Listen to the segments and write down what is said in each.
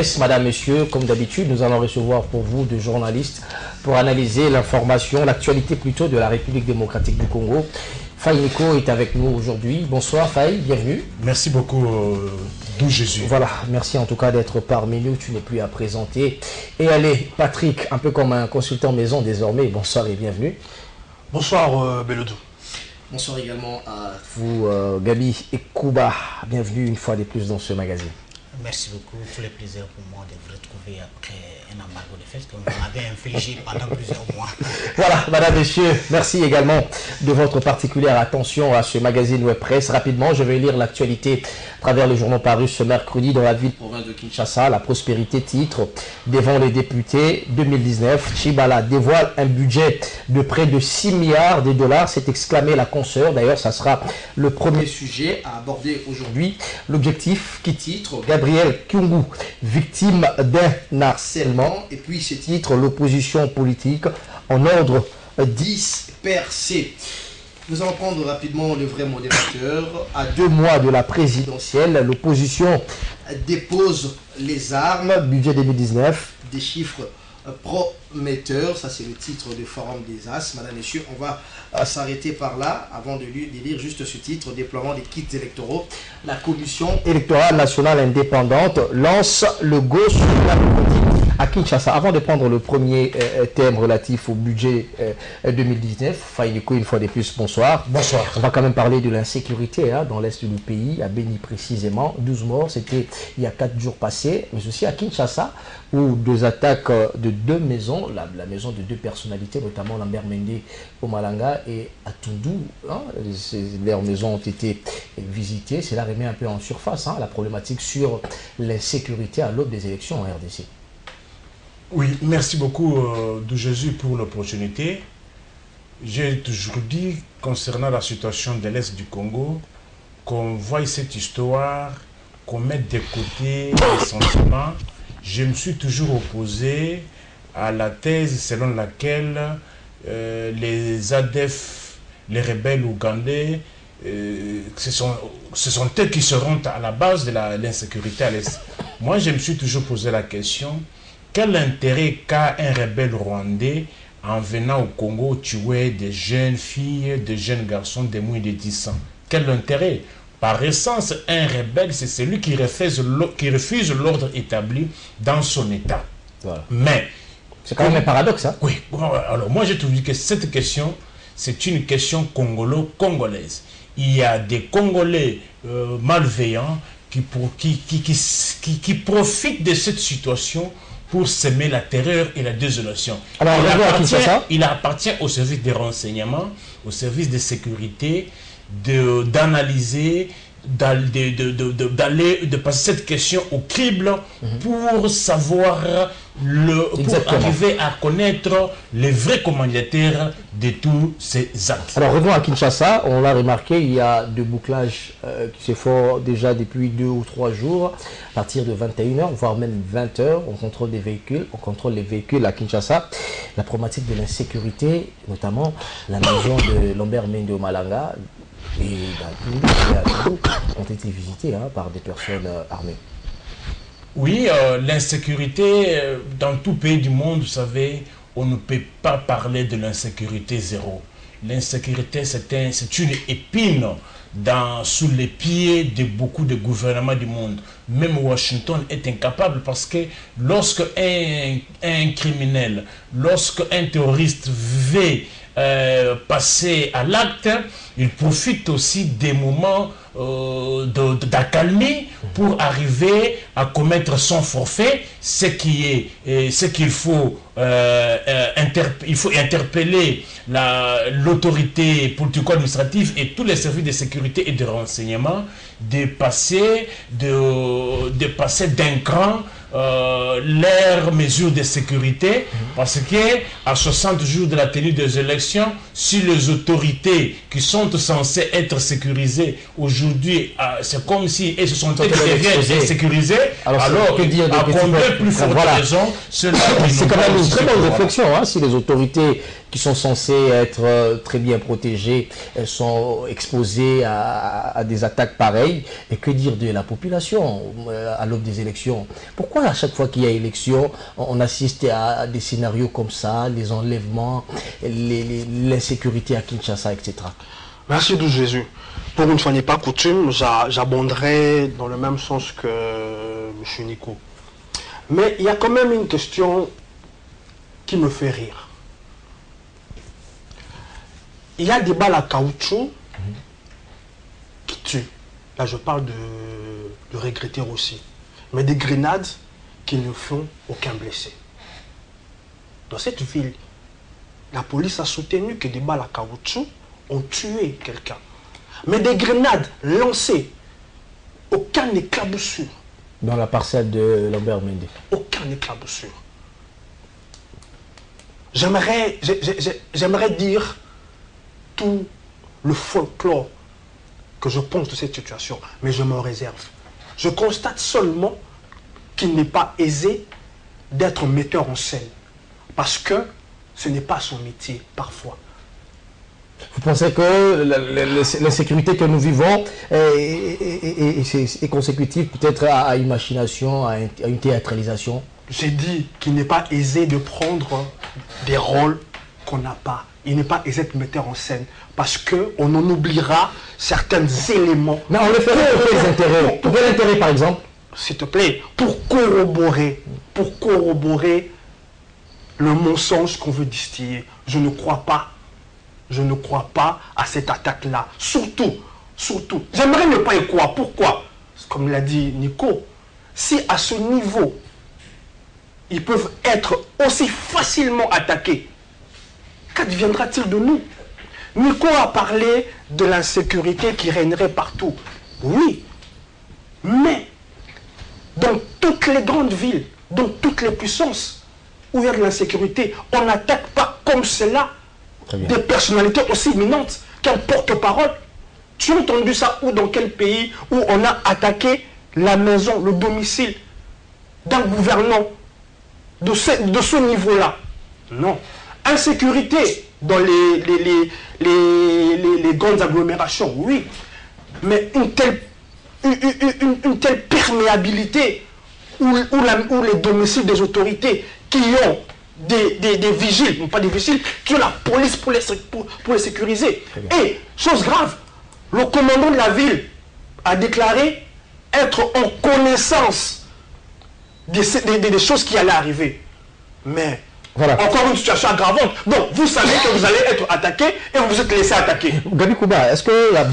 presse. Madame, Monsieur, comme d'habitude, nous allons recevoir pour vous deux journalistes pour analyser l'information, l'actualité plutôt de la République démocratique du Congo. Faye Nico est avec nous aujourd'hui. Bonsoir Faye, bienvenue. Merci beaucoup, d'où Jésus. Voilà, merci en tout cas d'être parmi nous, tu n'es plus à présenter. Et allez, Patrick, un peu comme un consultant maison désormais, bonsoir et bienvenue. Bonsoir Belodou. Bonsoir également à vous Gabi et Kouba, bienvenue une fois de plus dans ce magazine. Merci beaucoup, tout le plaisir pour moi de vous retrouver après un embargo de fête que vous m'avez infligé pendant plusieurs mois. Voilà, madame, messieurs, merci également de votre particulière attention à ce magazine Web Presse. Rapidement, je vais lire l'actualité à travers les journaux parus ce mercredi dans la ville province de Kinshasa. La prospérité titre devant les députés 2019. Chibala dévoile un budget de près de 6 milliards de dollars, s'est exclamé la consoeur. D'ailleurs, ça sera le premier sujet à aborder aujourd'hui. L'objectif qui titre Gabriel Kyungu, victime d'un harcèlement. Et puis ce titre, l'opposition politique en ordre dispersé. Nous allons prendre rapidement le vrai modérateur. À 2 mois de la présidentielle, l'opposition dépose les armes. Budget 2019, des chiffres prometteurs. Ça, c'est le titre du Forum des As. Madame, Messieurs, on va s'arrêter par là avant de lire juste ce titre. Déploiement des kits électoraux. La Commission électorale nationale indépendante lance le go sur la à Kinshasa. Avant de prendre le premier thème relatif au budget 2019, Faïniko, une fois de plus, bonsoir. Bonsoir. On va quand même parler de l'insécurité dans l'est du pays, à Beni précisément. 12 morts, c'était il y a 4 jours passés, mais aussi à Kinshasa, où 2 attaques de 2 maisons, la maison de 2 personnalités, notamment Lambert Mende au Malanga et à Toundou, leurs maisons ont été visitées. Cela remet un peu en surface la problématique sur l'insécurité à l'aube des élections en RDC. Oui, merci beaucoup, d'où Jésus, pour l'opportunité. J'ai toujours dit, concernant la situation de l'Est du Congo, qu'on voie cette histoire, qu'on mette de côté les sentiments. Je me suis toujours opposé à la thèse selon laquelle les ADF, les rebelles ougandais, ce sont eux qui seront à la base de l'insécurité à l'Est. Moi, je me suis toujours posé la question, quel intérêt qu'a un rebelle rwandais en venant au Congo tuer des jeunes filles, des jeunes garçons de moins de 10 ans? Quel intérêt? Par essence, un rebelle, c'est celui qui refuse l'ordre établi dans son État. Voilà. Mais c'est quand même un paradoxe. Oui, alors moi j'ai trouvé que cette question, c'est une question congolaise. Il y a des Congolais malveillants qui profitent de cette situation pour semer la terreur et la désolation. Alors, il appartient au service des renseignements, au service de sécurité, d'analyser, de passer cette question au crible pour savoir, pour arriver à connaître les vrais commanditaires de tous ces actes. Alors revenons à Kinshasa, on l'a remarqué, il y a des bouclages qui se font déjà depuis 2 ou 3 jours, à partir de 21h, voire même 20h, on contrôle les véhicules à Kinshasa. La problématique de l'insécurité, notamment la maison de Lambert Mende au Malanga, et Toundou ont été visités par des personnes armées. Oui, l'insécurité, dans tout pays du monde, vous savez, on ne peut pas parler de l'insécurité zéro. L'insécurité, c'est une épine sous les pieds de beaucoup de gouvernements du monde. Même Washington est incapable parce que lorsque un criminel, lorsque un terroriste veut passer à l'acte, il profite aussi des moments d'accalmie pour arriver à commettre son forfait, ce qu'il faut il faut interpeller l'autorité politico-administrative et tous les services de sécurité et de renseignement de passer d'un cran leurs mesures de sécurité, parce que à 60 jours de la tenue des élections, si les autorités qui sont censées être sécurisées aujourd'hui, c'est comme si elles se sont insécurisées, alors que dire à combien plus forte raison cela c'est quand même une très bonne réflexion, si les autorités qui sont censées être très bien protégées sont exposées à des attaques pareilles, et que dire de la population à l'aube des élections? Pourquoi pourquoi à chaque fois qu'il y a élection, on assiste à des scénarios comme ça, les enlèvements, l'insécurité à Kinshasa, etc. Merci de Jésus. Pour une fois n'est pas coutume, j'abonderai dans le même sens que M. Nico. Mais il y a quand même une question qui me fait rire. Il y a des balles à caoutchouc qui tuent. Là, je parle de regretter aussi. Mais des grenades qui ne font aucun blessé. Dans cette ville, la police a soutenu que des balles à caoutchouc ont tué quelqu'un. Mais des grenades lancées, aucun éclaboussure. Dans la parcelle de Lambert Mende. Aucun éclaboussure. J'aimerais dire tout le folklore que je pense de cette situation, mais je me réserve. Je constate seulement qu'il n'est pas aisé d'être metteur en scène, parce que ce n'est pas son métier, parfois. Vous pensez que l'insécurité que nous vivons est consécutive peut-être à une machination, à une théâtralisation? J'ai dit qu'il n'est pas aisé de prendre des rôles qu'on n'a pas. Il n'est pas aisé de mettre en scène parce qu'on en oubliera certains éléments. Mais on le ferait pour quels intérêts? Pour quel intérêt par exemple? S'il te plaît, pour corroborer le mensonge qu'on veut distiller. Je ne crois pas à cette attaque-là. Surtout, j'aimerais ne pas y croire. Pourquoi? Comme l'a dit Nico, si à ce niveau, ils peuvent être aussi facilement attaqués, qu'adviendra-t-il de nous? Nico a parlé de l'insécurité qui régnerait partout. Oui, mais dans toutes les grandes villes, dans toutes les puissances où il y a de l'insécurité, on n'attaque pas comme cela des personnalités aussi éminentes qu'un porte-parole. Tu as entendu ça où, dans quel pays où on a attaqué la maison, le domicile d'un gouvernant de ce niveau-là? Non. Insécurité dans les grandes agglomérations, oui. Mais une telle perméabilité où les domiciles des autorités qui ont des vigiles, non pas des vigiles, qui ont la police pour les sécuriser. Et, chose grave, le commandant de la ville a déclaré être en connaissance des choses qui allaient arriver. Mais, voilà. Encore une situation aggravante. Donc, vous savez que vous allez être attaqué et vous vous êtes laissé attaquer. Gabi Kouba, est-ce que la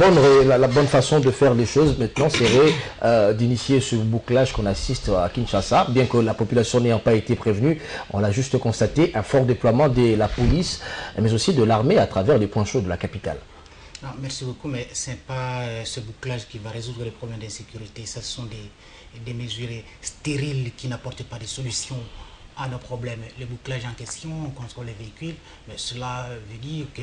bonne façon de faire les choses maintenant serait d'initier ce bouclage qu'on assiste à Kinshasa, bien que la population n'ayant pas été prévenue, on l'a juste constaté, un fort déploiement de la police, mais aussi de l'armée à travers les points chauds de la capitale? Non, merci beaucoup, mais ce n'est pas ce bouclage qui va résoudre les problèmes d'insécurité. Ce sont des mesures stériles qui n'apportent pas de solutions à nos problèmes. Le bouclage en question, on contrôle les véhicules, mais cela veut dire que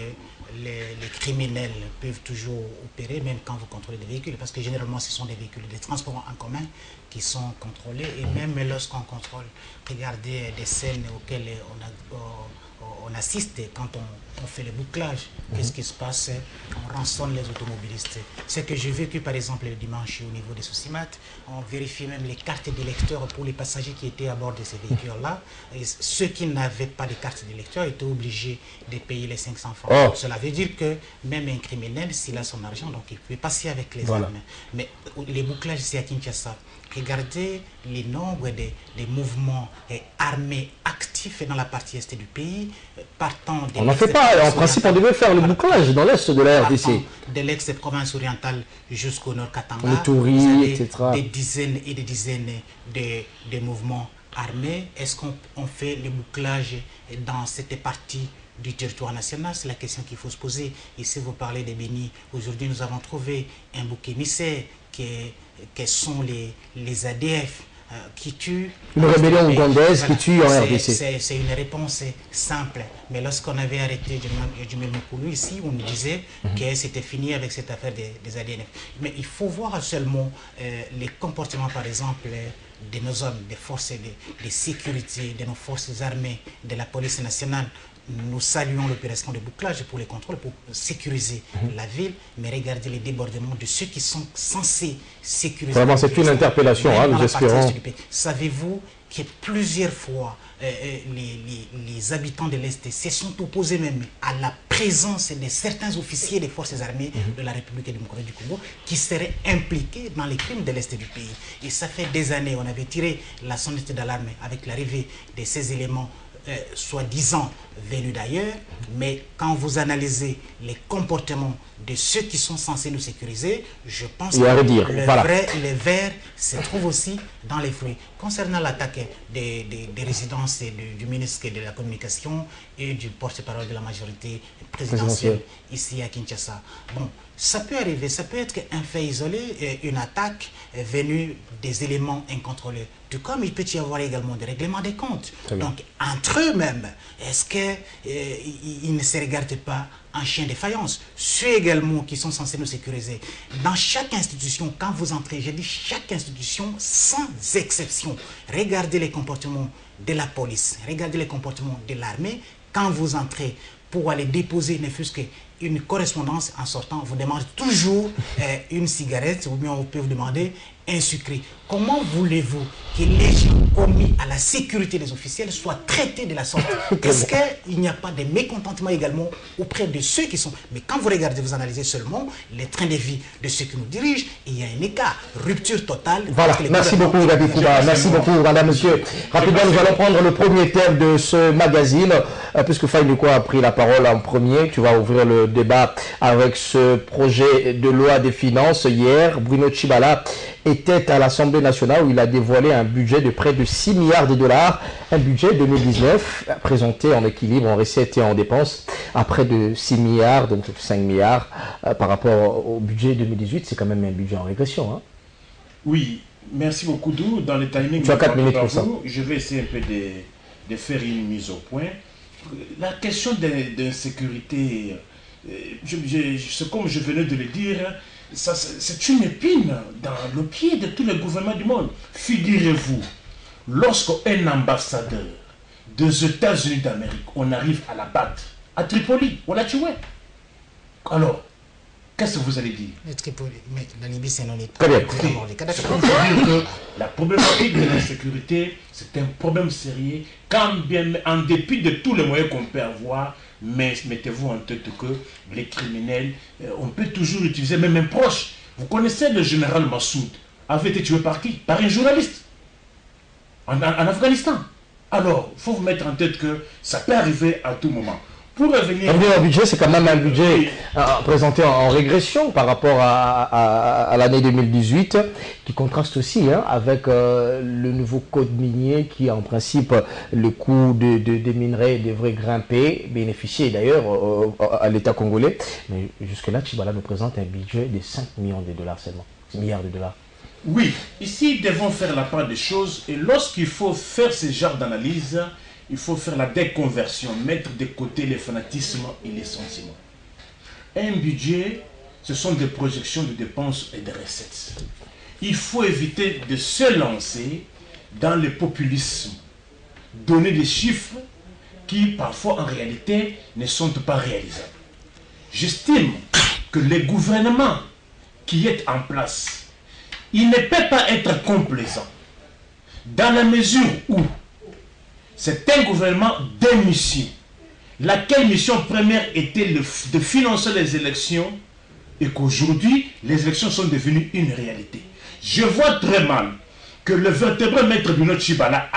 les criminels peuvent toujours opérer même quand vous contrôlez des véhicules, parce que généralement ce sont des véhicules de transport en commun qui sont contrôlés, et même lorsqu'on contrôle, regardez des scènes auxquelles on assiste quand on fait le bouclage. Qu'est-ce qui se passe? On rançonne les automobilistes. Ce que j'ai vécu par exemple le dimanche au niveau des Sosimat, on vérifie même les cartes d'électeurs pour les passagers qui étaient à bord de ces véhicules-là. Et ceux qui n'avaient pas de carte d'électeur étaient obligés de payer les 500 francs. Oh. Cela veut dire que même un criminel, s'il a son argent, donc il peut passer avec les armes. Mais les bouclages, c'est à Kinshasa. Regardez les nombres des mouvements armés actifs dans la partie est du pays, partant de... On n'en fait pas, en principe on devait faire le bouclage dans l'est de la RDC. De l'ex-province orientale jusqu'au nord Katanga, le Touri, etc. Des dizaines et des dizaines de mouvements armés. Est-ce qu'on fait le bouclage dans cette partie du territoire national? C'est la question qu'il faut se poser. Ici vous parlez des Béni. Aujourd'hui nous avons trouvé un bouc émissaire qui sont les ADF qui tuent. Une rébellion ougandaise qui tue en RDC. C'est une réponse simple. Mais lorsqu'on avait arrêté Jumel Moukoulou ici, on nous disait que c'était fini avec cette affaire des ADF. Mais il faut voir seulement les comportements, par exemple, de nos hommes, des forces de sécurité, de nos forces armées, de la police nationale. Nous saluons l'opération de bouclage pour les contrôles, pour sécuriser la ville, mais regardez les débordements de ceux qui sont censés sécuriser. Vraiment, c'est une interpellation, nous espérons. Savez-vous que plusieurs fois les habitants de l'Est se sont opposés même à la présence de certains officiers des forces armées de la République démocratique du Congo qui seraient impliqués dans les crimes de l'Est du pays. Et ça fait des années, on avait tiré la sonnette d'alarme avec l'arrivée de ces éléments soi-disant venus d'ailleurs, mais quand vous analysez les comportements de ceux qui sont censés nous sécuriser, je pense que le verre se trouve aussi dans les fruits. Concernant l'attaque des résidences du ministre de la Communication et du porte-parole de la majorité présidentielle ici à Kinshasa, bon, ça peut arriver, ça peut être un fait isolé, une attaque venue des éléments incontrôlés. Tout comme il peut y avoir également des règlements des comptes. Donc, entre eux-mêmes, est-ce qu'ils ne se regardent pas en chien de faïence? Ceux également qui sont censés nous sécuriser. Dans chaque institution, quand vous entrez, j'ai dit chaque institution, sans exception, regardez les comportements de la police, regardez les comportements de l'armée. Quand vous entrez pour aller déposer ne fût-ce qu'une correspondance en sortant, vous demandez toujours une cigarette ou bien on peut vous demander un sucré. Comment voulez-vous que les gens commis à la sécurité des officiels soient traités de la sorte? Est-ce qu'il n'y a pas de mécontentement également auprès de ceux qui sont... Mais quand vous regardez, vous analysez seulement les trains de vie de ceux qui nous dirigent, il y a un écart, rupture totale. Voilà, merci beaucoup Gabi Kouba, merci beaucoup madame, monsieur. Rapidement, nous allons prendre le premier thème de ce magazine, puisque Faye Nico a pris la parole en premier. Tu vas ouvrir le débat avec ce projet de loi des finances. Hier, Bruno Tshibala était à l'Assemblée nationale où il a dévoilé un budget de près de 6 milliards de dollars, un budget 2019 présenté en équilibre, en recettes et en dépenses à près de 6 milliards, donc 5 milliards par rapport au budget 2018. C'est quand même un budget en régression. Hein. Oui, merci beaucoup Dou. Dans le timing, tu as 4 minutes pour ça. Je vais essayer un peu de faire une mise au point. La question d'insécurité, c'est comme je venais de le dire, c'est une épine dans le pied de tous les gouvernements du monde. Figurez-vous, lorsqu'un ambassadeur des États-Unis d'Amérique, on arrive à la battre, à Tripoli, on l'a tué. Alors, qu'est-ce que vous allez dire? Tripoli, mais la Libye, c'est non État. Très bien. La problématique de l'insécurité, c'est un problème sérieux, quand bien, en dépit de tous les moyens qu'on peut avoir, mais mettez-vous en tête que les criminels, on peut toujours utiliser, même un proche. Vous connaissez le général Massoud, avait été tué par qui? Par un journaliste, en Afghanistan. Alors, il faut vous mettre en tête que ça peut arriver à tout moment. Pour revenir... Un budget, c'est quand même un budget présenté en régression par rapport à l'année 2018, qui contraste aussi avec le nouveau code minier qui, en principe, le coût des minerais devrait grimper, bénéficier d'ailleurs à l'État congolais. Mais jusque-là, Tshibala nous présente un budget de 5 millions de dollars seulement, 6 milliards de dollars. Oui, ici, nous devons faire la part des choses, et lorsqu'il faut faire ce genre d'analyse, il faut faire la déconversion, mettre de côté les fanatismes et les sentiments. Un budget, ce sont des projections de dépenses et de recettes. Il faut éviter de se lancer dans le populisme, donner des chiffres qui parfois en réalité ne sont pas réalisables. J'estime que le gouvernement qui est en place, il ne peut pas être complaisant dans la mesure où c'est un gouvernement de mission. Laquelle mission première était de financer les élections et qu'aujourd'hui, les élections sont devenues une réalité. Je vois très mal que le vertébré maître Bruno Tshibala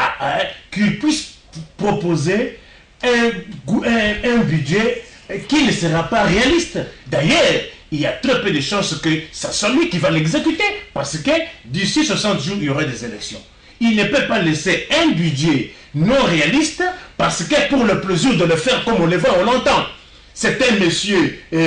qu'il puisse proposer un budget qui ne sera pas réaliste. D'ailleurs, il y a très peu de chances que ça soit lui qui va l'exécuter parce que d'ici 60 jours, il y aura des élections. Il ne peut pas laisser un budget non réaliste parce que pour le plaisir de le faire comme on le voit, on l'entend. C'est un monsieur, il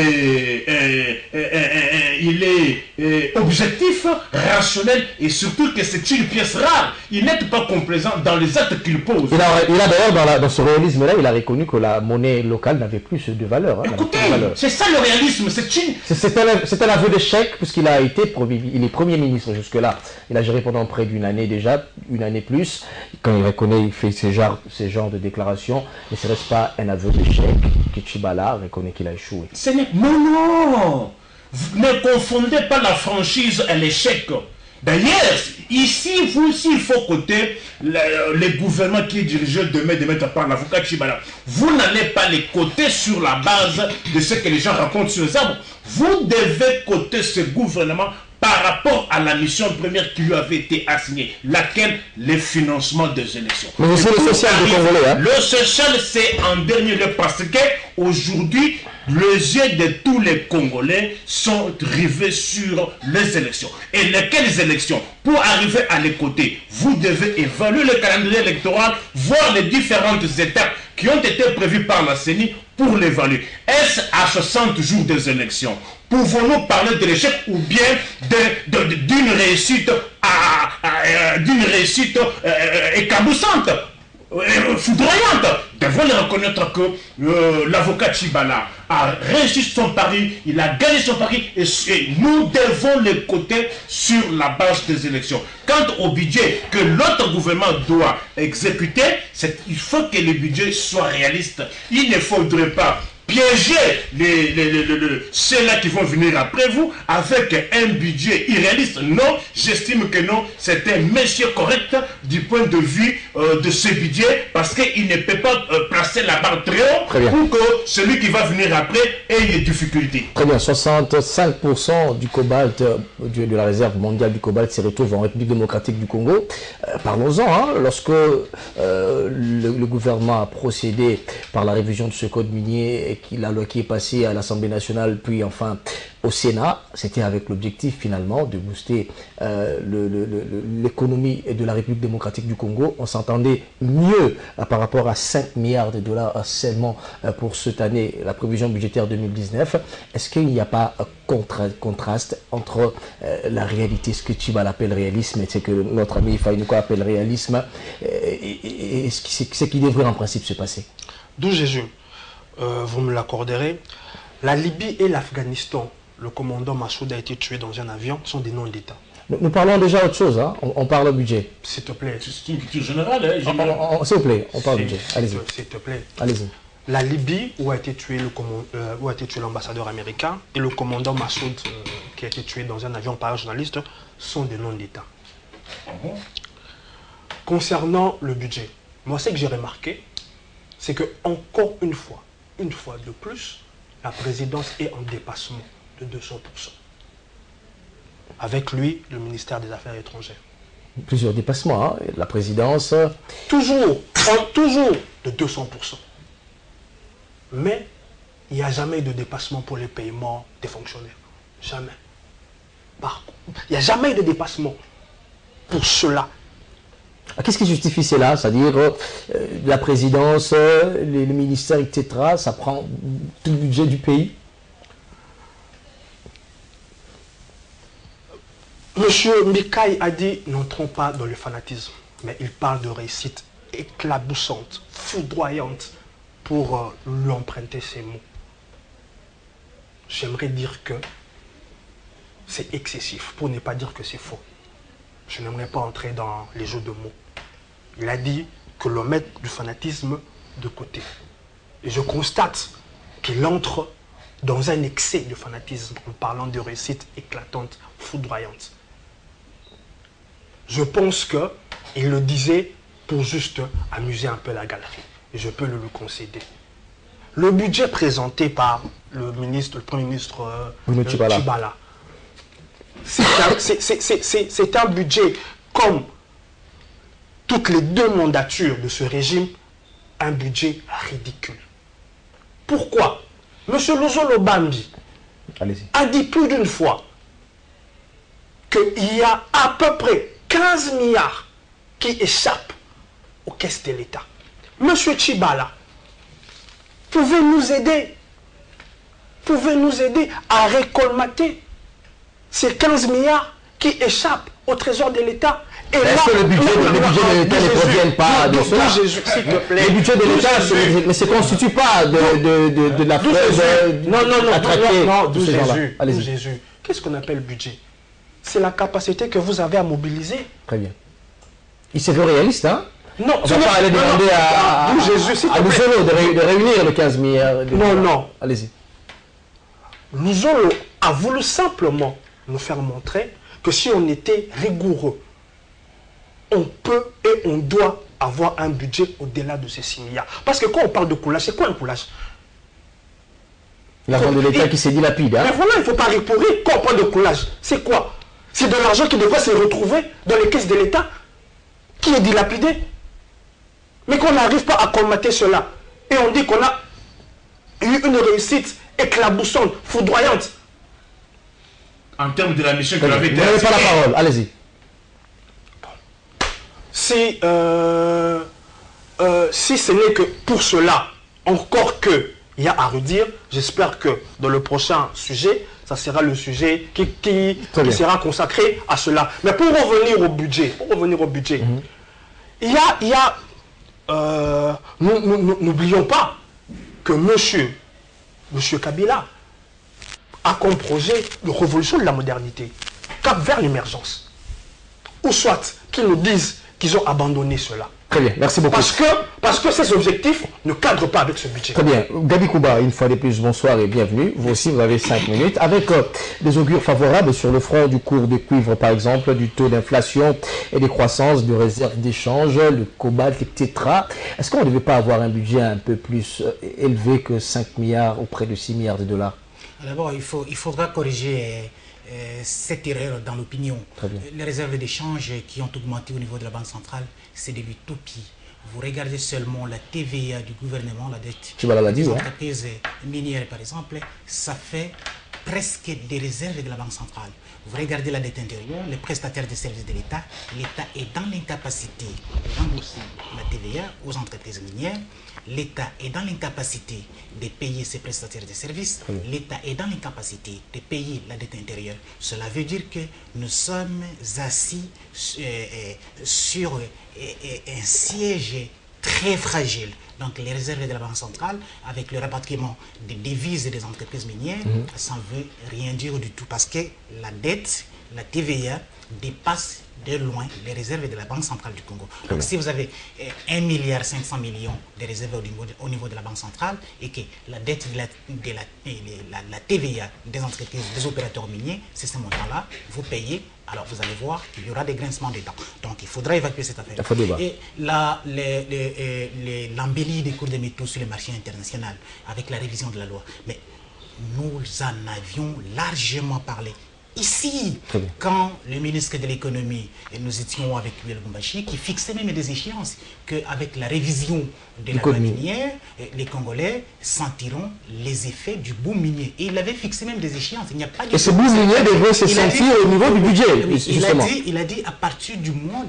est objectif, rationnel et surtout que c'est une pièce rare. Il n'est pas complaisant dans les actes qu'il pose. Il a d'ailleurs, dans ce réalisme-là, il a reconnu que la monnaie locale n'avait plus de valeur. Écoutez, c'est ça le réalisme, c'est un aveu d'échec puisqu'il a été il est Premier ministre jusque-là. Il a géré pendant près d'une année déjà, une année plus. Quand il reconnaît, il fait ces genres de déclarations. Ne serait-ce pas un aveu d'échec que Tshibala reconnaît qu'il a échoué? Non, non. Ne confondez pas la franchise et l'échec. D'ailleurs, ici, s'il faut coter les gouvernements qui est dirigé demain par l'avocat Tchibala, vous n'allez pas les coter sur la base de ce que les gens racontent sur les arbres. Vous devez coter ce gouvernement par rapport à la mission première qui lui avait été assignée, laquelle le financement des élections. Mais c'est le social du Congolais. Hein? Le social, c'est en dernier lieu parce qu'aujourd'hui, les yeux de tous les Congolais sont rivés sur les élections. Et lesquelles élections? Pour arriver à les coter, vous devez évaluer le calendrier électoral, voir les différentes étapes qui ont été prévues par la CENI pour l'évaluer. Est-ce à 60 jours des élections? Pouvons-nous parler de l'échec ou bien d'une réussite écaboussante, foudroyante? Devons le reconnaître que l'avocat Tchibala a réussi son pari, il a gagné son pari et nous devons le coter sur la base des élections. Quant au budget que l'autre gouvernement doit exécuter, il faut que le budget soit réaliste. Il ne faudrait pas piéger ceux-là qui vont venir après vous avec un budget irréaliste. Non, j'estime que non, c'est un monsieur correct du point de vue de ce budget parce qu'il ne peut pas placer la barre très haut pour que celui qui va venir après ait des difficultés. Très bien, 65% du cobalt, de la réserve mondiale du cobalt se retrouve en République démocratique du Congo. Parlons-en, hein, lorsque le gouvernement a procédé par la révision de ce code minier, la loi qui est passée à l'Assemblée nationale, puis enfin au Sénat, c'était avec l'objectif finalement de booster l'économie de la République démocratique du Congo. On s'entendait mieux par rapport à 5 milliards de dollars seulement pour cette année, la prévision budgétaire 2019. Est-ce qu'il n'y a pas contraste entre la réalité, ce que Tchibala appelle réalisme, et ce que notre ami Faïnouko appelle réalisme, et ce qui devrait en principe se passer? D'où Jésus. Vous me l'accorderez, la Libye et l'Afghanistan, le commandant Massoud a été tué dans un avion, sont des noms d'État. Nous parlons déjà autre chose, hein? On parle au budget. S'il te plaît. C'est une culture générale. S'il vous plaît, on parle au budget. Allez-y. S'il te plaît. Allez-y. La Libye, où a été tué l'ambassadeur américain, et le commandant Massoud, qui a été tué dans un avion par un journaliste, sont des noms d'État. Concernant le budget, moi, ce que j'ai remarqué, c'est que encore une fois de plus, la présidence est en dépassement de 200%. Avec lui, le ministère des Affaires étrangères. Plusieurs dépassements, hein? La présidence... Toujours de 200%. Mais il n'y a jamais de dépassement pour les paiements des fonctionnaires. Jamais. Il n'y a jamais de dépassement pour cela. Qu'est-ce qui justifie cela? C'est-à-dire la présidence, les ministères, etc. Ça prend tout le budget du pays? Monsieur Mikaï a dit, n'entrons pas dans le fanatisme, mais il parle de réussite éclaboussante, foudroyante, pour lui emprunter ces mots. J'aimerais dire que c'est excessif, pour ne pas dire que c'est faux. Je n'aimerais pas entrer dans les jeux de mots. Il a dit que l'on met du fanatisme de côté. Et je constate qu'il entre dans un excès de fanatisme en parlant de réussite éclatante, foudroyante. Je pense qu'il le disait pour juste amuser un peu la galerie. Et je peux le lui concéder. Le budget présenté par le Premier ministre Tchibala, c'est un budget comme toutes les 2 mandatures de ce régime, un budget ridicule. Pourquoi? M. Luzolo Bambi a dit plus d'une fois qu'il y a à peu près 15 milliards qui échappent aux caisses de l'État. M. Tchibala, pouvez-nous aider à récolmater ces 15 milliards qui échappent au trésor de l'État? Est-ce que le budget de l'État ne provient pas de cela? Le budget de l'État ne se constitue pas de la non, Jésus. Qu'est-ce qu'on appelle budget? C'est la capacité que vous avez à mobiliser. Très bien. Il se veut réaliste, hein? Non, on ne va pas aller demander à Luzolo de réunir les 15 milliards. Non. Allez-y. Luzolo a voulu simplement nous faire montrer que si on était rigoureux, on peut et on doit avoir un budget au-delà de ces 6 milliards. Parce que quand on parle de coulage, c'est quoi un coulage? L'argent de l'État qui s'est dilapide. Hein? Mais voilà, il ne faut pas rire pour rire. Quand on parle de coulage, c'est quoi? C'est de l'argent qui devrait se retrouver dans les caisses de l'État, qui est dilapidé. Mais qu'on n'arrive pas à combattre cela. Et on dit qu'on a eu une réussite éclaboussante, foudroyante. En termes de la mission que vous avez Vous n'avez pas la parole, allez-y. Si ce n'est que pour cela, encore que il y a à redire, j'espère que dans le prochain sujet, ça sera le sujet qui sera consacré à cela. Mais pour revenir au budget, n'oublions pas que monsieur Kabila a comme projet de révolution de la modernité, cap vers l'émergence. Ou soit qu'ils nous disent qu'ils ont abandonné cela. Très bien, merci beaucoup. Parce que ces objectifs ne cadrent pas avec ce budget. Très bien. Gabi Kouba, une fois de plus, bonsoir et bienvenue. Vous aussi, vous avez 5 minutes. Avec des augures favorables sur le front du cours de cuivre, par exemple, du taux d'inflation et des croissances de réserves d'échange, le cobalt, etc. Est-ce qu'on ne devait pas avoir un budget un peu plus élevé que 5 milliards ou près de 6 milliards de dollars? D'abord, il faudra corriger cette erreur dans l'opinion. Les réserves d'échange qui ont augmenté au niveau de la Banque centrale, c'est de l'utopie. Vous regardez seulement la TVA du gouvernement, la dette des entreprises minières par exemple, ça fait presque des réserves de la Banque centrale. Vous regardez la dette intérieure, les prestataires de services de l'État est dans l'incapacité de rembourser la TVA aux entreprises minières, l'État est dans l'incapacité de payer ses prestataires de services, l'État est dans l'incapacité de payer la dette intérieure. Cela veut dire que nous sommes assis sur un siège très fragile. Donc les réserves de la Banque centrale, avec le rapatriement des devises des entreprises minières, ça ne veut rien dire du tout parce que la dette, la TVA, dépasse de loin les réserves de la Banque centrale du Congo. Donc si vous avez 1,5 milliard de réserves au niveau de la Banque centrale et que la dette de la TVA des entreprises, des opérateurs miniers, c'est ce montant-là, vous payez, alors vous allez voir qu'il y aura des grincements des dents. Donc il faudra évacuer cette affaire. Et l'embellie des cours de métaux sur les marchés internationaux avec la révision de la loi. Mais nous en avions largement parlé. Ici, quand le ministre de l'économie, et nous étions avec Louis Lubumbashi, qui fixait même des échéances, qu'avec la révision de la loi minière, les Congolais sentiront les effets du boom minier. Et il avait fixé même des échéances. Il n'y a pas de... Et ce boom minier devrait se sentir au niveau du budget, justement. Il a dit à partir du mois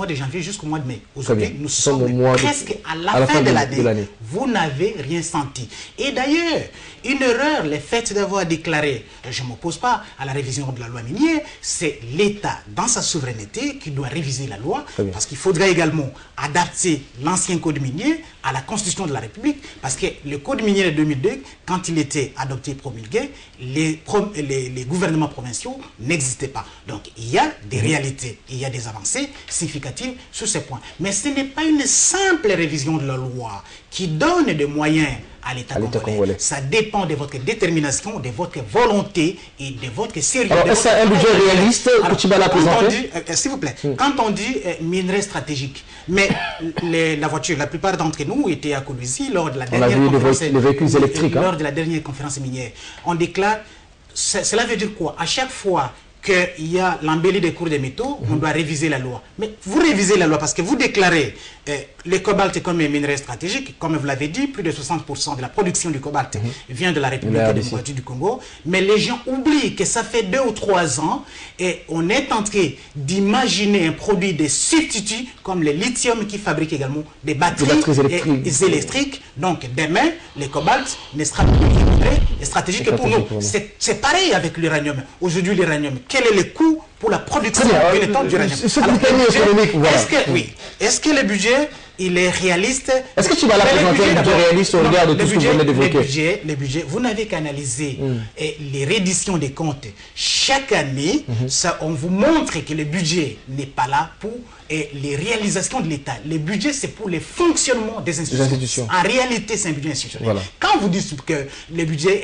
de janvier jusqu'au mois de mai. Aujourd'hui, nous sommes presque à la fin de l'année. Vous n'avez rien senti. Et d'ailleurs, une erreur, le fait d'avoir déclaré, je ne m'oppose pas à la révision de la loi minière, c'est l'État, dans sa souveraineté, qui doit réviser la loi, parce qu'il faudrait également adapter l'ancien code minier à la Constitution de la République, parce que le code minier de 2002, quand il était adopté et promulgué, les gouvernements provinciaux n'existaient pas. Donc il y a des réalités, il y a des avancées significatives sur ces points. Mais ce n'est pas une simple révision de la loi qui donne des moyens à l'État congolais. Ça dépend de votre détermination, de votre volonté et de votre sérieux. Alors, est-ce un budget réaliste que tu vas la présenter? S'il vous plaît, quand on dit minerai stratégique, mais la voiture, la plupart d'entre nous étaient à Kolwezi lors de la dernière conférence, les véhicules électriques, lors de la dernière conférence minière. On déclare, cela veut dire quoi? À chaque fois qu'il y a l'embellie des cours des métaux, on doit réviser la loi. Mais vous révisez la loi parce que vous déclarez le cobalt comme un minerai stratégique. Comme vous l'avez dit, plus de 60% de la production du cobalt vient de la République démocratique du Congo. Mais les gens oublient que ça fait 2 ou 3 ans et on est en train d'imaginer un produit de substitut comme le lithium qui fabrique également des batteries électriques. Donc demain, le cobalt ne sera plus stratégique que pour nous. C'est pareil avec l'uranium. Aujourd'hui, l'uranium, quel est le coût pour la production d'une tonne d'uranium? Est-ce que le budget, il est réaliste? Est-ce que tu vas la présenter un budget réaliste au regard de tout ce que vous venez d'évoquer? Le budget, vous n'avez qu'à analyser les redditions des comptes. Chaque année, on vous montre que le budget n'est pas là pour et les réalisations de l'État. Les budgets, c'est pour les fonctionnements des institutions. En réalité, c'est un budget institutionnel. Voilà. Quand vous dites que le budget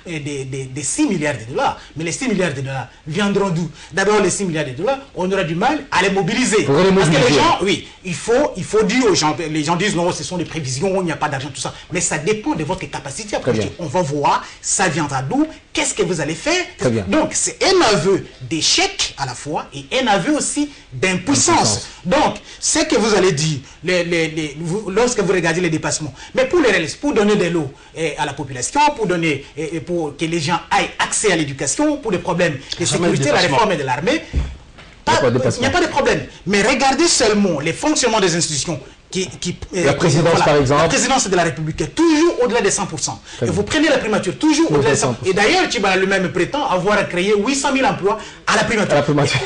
est des 6 milliards de dollars, mais les 6 milliards de dollars viendront d'où? D'abord, les 6 milliards de dollars, on aura du mal à les mobiliser. Parce que les gens, oui, il faut dire aux gens, les gens disent non, ce sont des prévisions, il n'y a pas d'argent, tout ça. Mais ça dépend de votre capacité. On va voir, ça viendra d'où, qu'est-ce que vous allez faire. Donc, c'est un aveu d'échec à la fois et un aveu aussi d'impuissance. Donc, ce que vous allez dire, lorsque vous regardez les dépassements, mais pour donner de l'eau à la population, pour que les gens aient accès à l'éducation, pour les problèmes de sécurité, la réforme de l'armée, il n'y a pas de problème. Mais regardez seulement les fonctionnements des institutions. La présidence, par exemple. La présidence de la République est toujours au-delà des 100%. Et vous prenez la primature, toujours au-delà des 100%. Et d'ailleurs, Tchibala lui-même prétend avoir créé 800 000 emplois à la primature.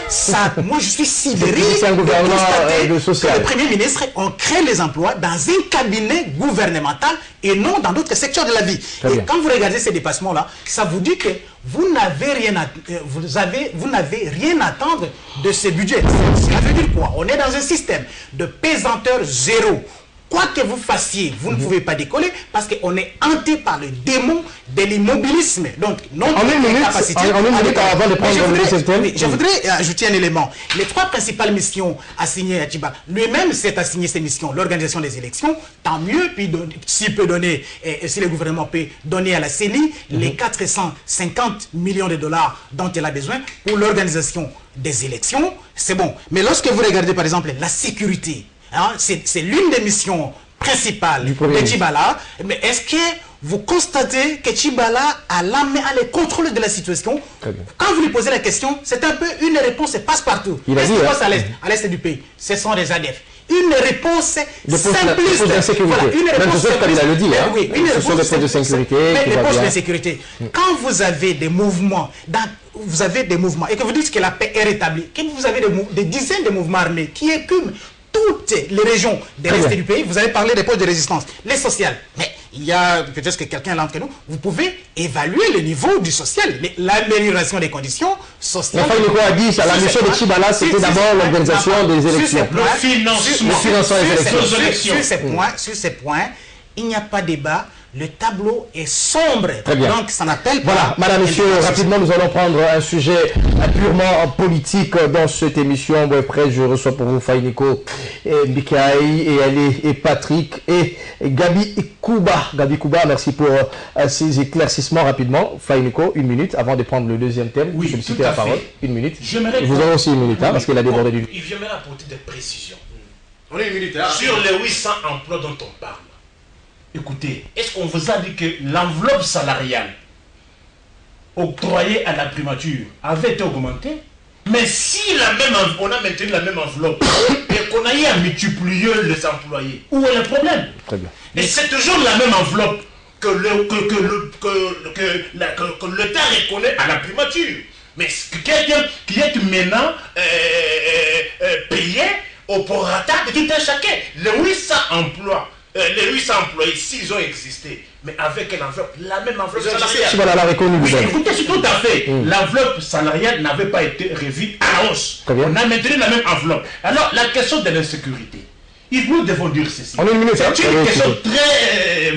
Ça, moi, je suis sidéré de constater que le Premier ministre a créé les emplois dans un cabinet gouvernemental et non dans d'autres secteurs de la vie. Et quand vous regardez ces dépassements-là, ça vous dit que vous n'avez rien à attendre de ce budget. Ça veut dire quoi? On est dans un système de pesanteur zéro. Quoi que vous fassiez, vous ne pouvez pas décoller parce qu'on est hanté par le démon de l'immobilisme. Donc, non capacité. Avant de prendre le septembre. Je voudrais ajouter un élément. Les 3 principales missions assignées à Tchibala, lui-même s'est assigné ces missions. L'organisation des élections, tant mieux, puis s'il peut donner, si le gouvernement peut donner à la CENI les 450 millions de dollars dont elle a besoin pour l'organisation des élections, c'est bon. Mais lorsque vous regardez, par exemple, la sécurité, hein, c'est l'une des missions principales de Tchibala. Mais est-ce que vous constatez que Tchibala a la main à le contrôle de la situation? Quand vous lui posez la question, c'est un peu une réponse passe-partout. Qu'est-ce qui passe à l'est du pays? Ce sont des ADF. Une réponse simpliste. Voilà, une réponse simpliste. Il a le dit, hein. Oui, ce sont des postes de sécurité. Mais les postes de sécurité. Quand vous avez des mouvements, et que vous dites que la paix est rétablie, que vous avez des dizaines de mouvements armés qui écument toutes les régions de l'est du pays, vous avez parlé des postes de résistance, les sociales. Mais il y a peut-être que quelqu'un là entre nous, vous pouvez évaluer le niveau du social, l'amélioration des conditions sociales. Enfin, il a dit, la mission de Tchibala, c'était d'abord l'organisation des élections. Le financement des élections. Sur ces points, il n'y a pas de débat. Le tableau est sombre. Très bien. Donc, ça n'appelle pas... Voilà, madame, monsieur, rapidement, nous allons prendre un sujet purement politique dans cette émission. Bon, après, je reçois pour vous Faïniko, Bikaï, et Ali, et Patrick, et Gabi Kouba. Gabi Kouba, merci pour ces éclaircissements rapidement. Faïniko, 1 minute, avant de prendre le deuxième thème. Oui, je citer la parole. 1 minute. Vous aurez aussi 1 minute, oui, parce qu'il a débordé du... J'aimerais apporter des précisions. On est 1 minute, hein. Sur les 800 emplois dont on parle. Écoutez, est-ce qu'on vous a dit que l'enveloppe salariale octroyée à la primature avait été augmentée? Mais si on a maintenu la même enveloppe et qu'on a eu à multiplier les employés, où est le problème? Très bien. Et c'est toujours la même enveloppe que l'État reconnaît à la primature. Mais qui est maintenant payé au prorata de tout un chacun. Les 800 emplois. Les 800 employés, s'ils ont existé, mais avec une enveloppe, la même enveloppe salariale. Oui, écoutez, c'est tout à fait. L'enveloppe salariale n'avait pas été revue à la hausse. On a maintenu la même enveloppe. Alors, la question de l'insécurité, nous devons dire ceci. C'est une question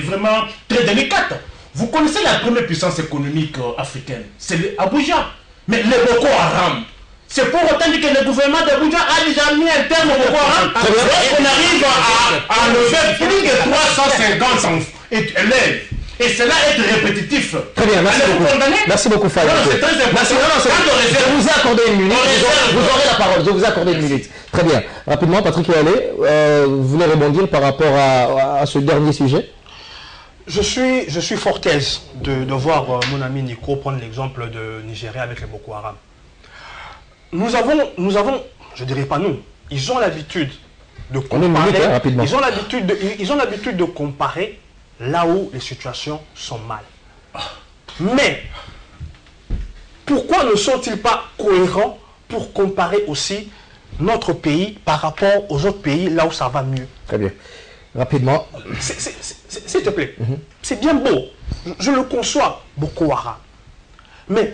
vraiment très délicate. Vous connaissez la première puissance économique africaine, c'est Abuja. Mais les Boko Haram, c'est pour autant que le gouvernement d'Abuja a déjà mis un terme au Boko Haram. On arrive à enlever plus de 350 élèves. Et cela est répétitif. Très bien, merci beaucoup. Merci beaucoup, Faye. Je vous ai accordé 1 minute. Vous aurez la parole. Je vous ai accordé 1 minute. Très bien. Rapidement, Patrick Yalé, vous voulez rebondir par rapport à ce dernier sujet? Je suis fort aise de voir mon ami Nico prendre l'exemple de Nigeria avec les Boko Haram. Nous avons, je dirais pas nous, ils ont l'habitude de comparer, rapidement. Ils ont l'habitude de comparer là où les situations sont mal. Mais, pourquoi ne sont-ils pas cohérents pour comparer aussi notre pays par rapport aux autres pays là où ça va mieux? Très bien. Rapidement. S'il te plaît, c'est bien beau. Je le conçois, Boko Haram. Mais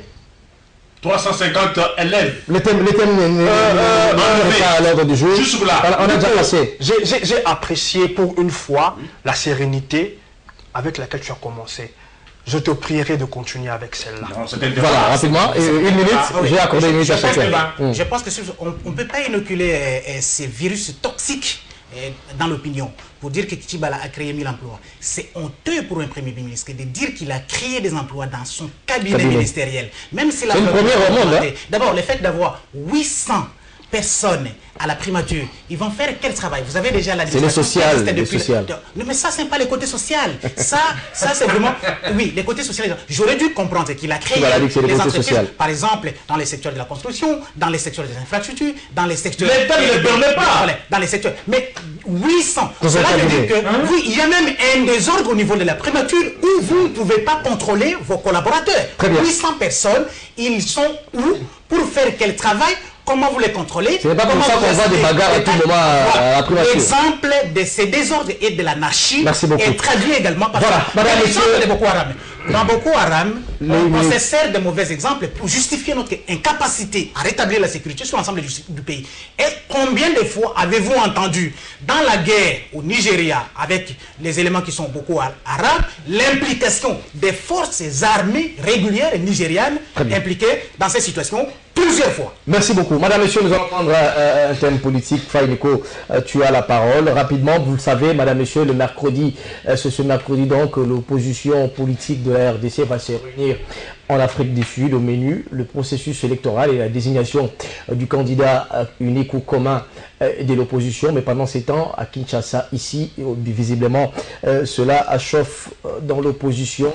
350 élèves. Le thème n'est pas à l'ordre du jour. Juste là. On a déjà passé. J'ai apprécié pour une fois la sérénité avec laquelle tu as commencé. Je te prierai de continuer avec celle-là. Voilà, rapidement, une minute, j'ai accordé une minute à chacun. Je pense qu'on ne peut pas inoculer ces virus toxiques dans l'opinion pour dire que Kitibala a créé 1000 emplois. C'est honteux pour un premier ministre de dire qu'il a créé des emplois dans son cabinet ministériel. Même si la première au monde. D'abord, le fait d'avoir 800 personnes à la primature, ils vont faire quel travail? Vous avez déjà la c'est le social, Non, mais ça, c'est pas le côté social. Ça c'est vraiment... Oui, les côtés sociaux. J'aurais dû comprendre qu'il a créé les entreprises, par exemple, dans les secteurs de la construction, dans les secteurs des infrastructures, dans les secteurs... L'État ne le permet pas. Dans les secteurs... Mais 800, cela veut dire que oui, il y a même un désordre au niveau de la primature où vous ne pouvez pas contrôler vos collaborateurs. 800 personnes, ils sont où? Pour faire quel travail? Comment vous les contrôlez? Ce n'est pas comme ça qu'on voit des bagarres à tout moment à la primature. L'exemple de ces désordres et de l'anarchie est traduit également par l'exemple de Boko Haram. Dans Boko Haram, on se sert de mauvais exemples pour justifier notre incapacité à rétablir la sécurité sur l'ensemble du pays. Et combien de fois avez-vous entendu dans la guerre au Nigeria avec les éléments qui sont Boko Haram, l'implication des forces armées régulières nigérianes impliquées dans ces situations plusieurs fois. Merci beaucoup. Madame, Monsieur, nous allons prendre un thème politique. Faïniko, tu as la parole. Rapidement, vous le savez, Madame, Monsieur, le mercredi, ce mercredi donc, l'opposition politique de la RDC va se réunir en Afrique du Sud. Au menu, le processus électoral et la désignation du candidat unique ou commun de l'opposition. Mais pendant ces temps, à Kinshasa, ici, visiblement, cela chauffe dans l'opposition.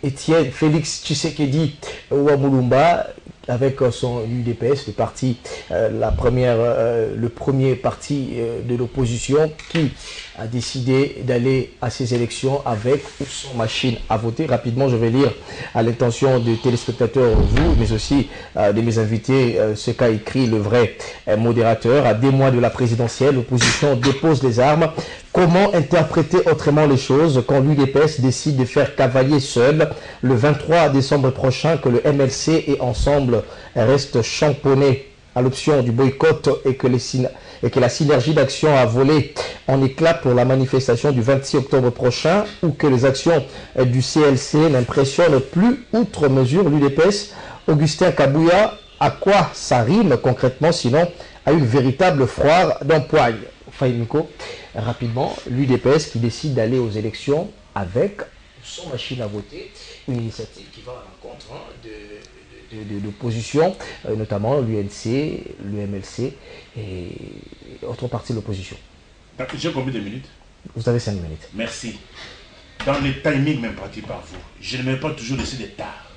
Étienne Félix Tshisekedi Ouamulumba, avec son UDPS, le premier parti de l'opposition qui a décidé d'aller à ces élections avec ou sans machine à voter. Rapidement, je vais lire à l'intention des téléspectateurs, vous, mais aussi de mes invités, ce qu'a écrit le vrai modérateur. À des mois de la présidentielle, l'opposition dépose les armes. Comment interpréter autrement les choses quand l'UDPS décide de faire cavalier seul le 23 décembre prochain, que le MLC et Ensemble restent champonnés à l'option du boycott et que la synergie d'action a volé en éclats pour la manifestation du 26 octobre prochain, ou que les actions du CLC n'impressionnent plus outre mesure l'UDPS? Augustin Kabouya, à quoi ça rime concrètement, sinon à une véritable foire d'empoigne? Faïniko, rapidement, l'UDPS qui décide d'aller aux élections avec son machine à voter, une initiative qui va à l'encontre de l'opposition, notamment l'UNC, l'UMLC et autres partis de l'opposition. J'ai combien de minutes? Vous avez 5 minutes. Merci. Dans les timings même partis par vous, je ne vais pas toujours laisser des tares.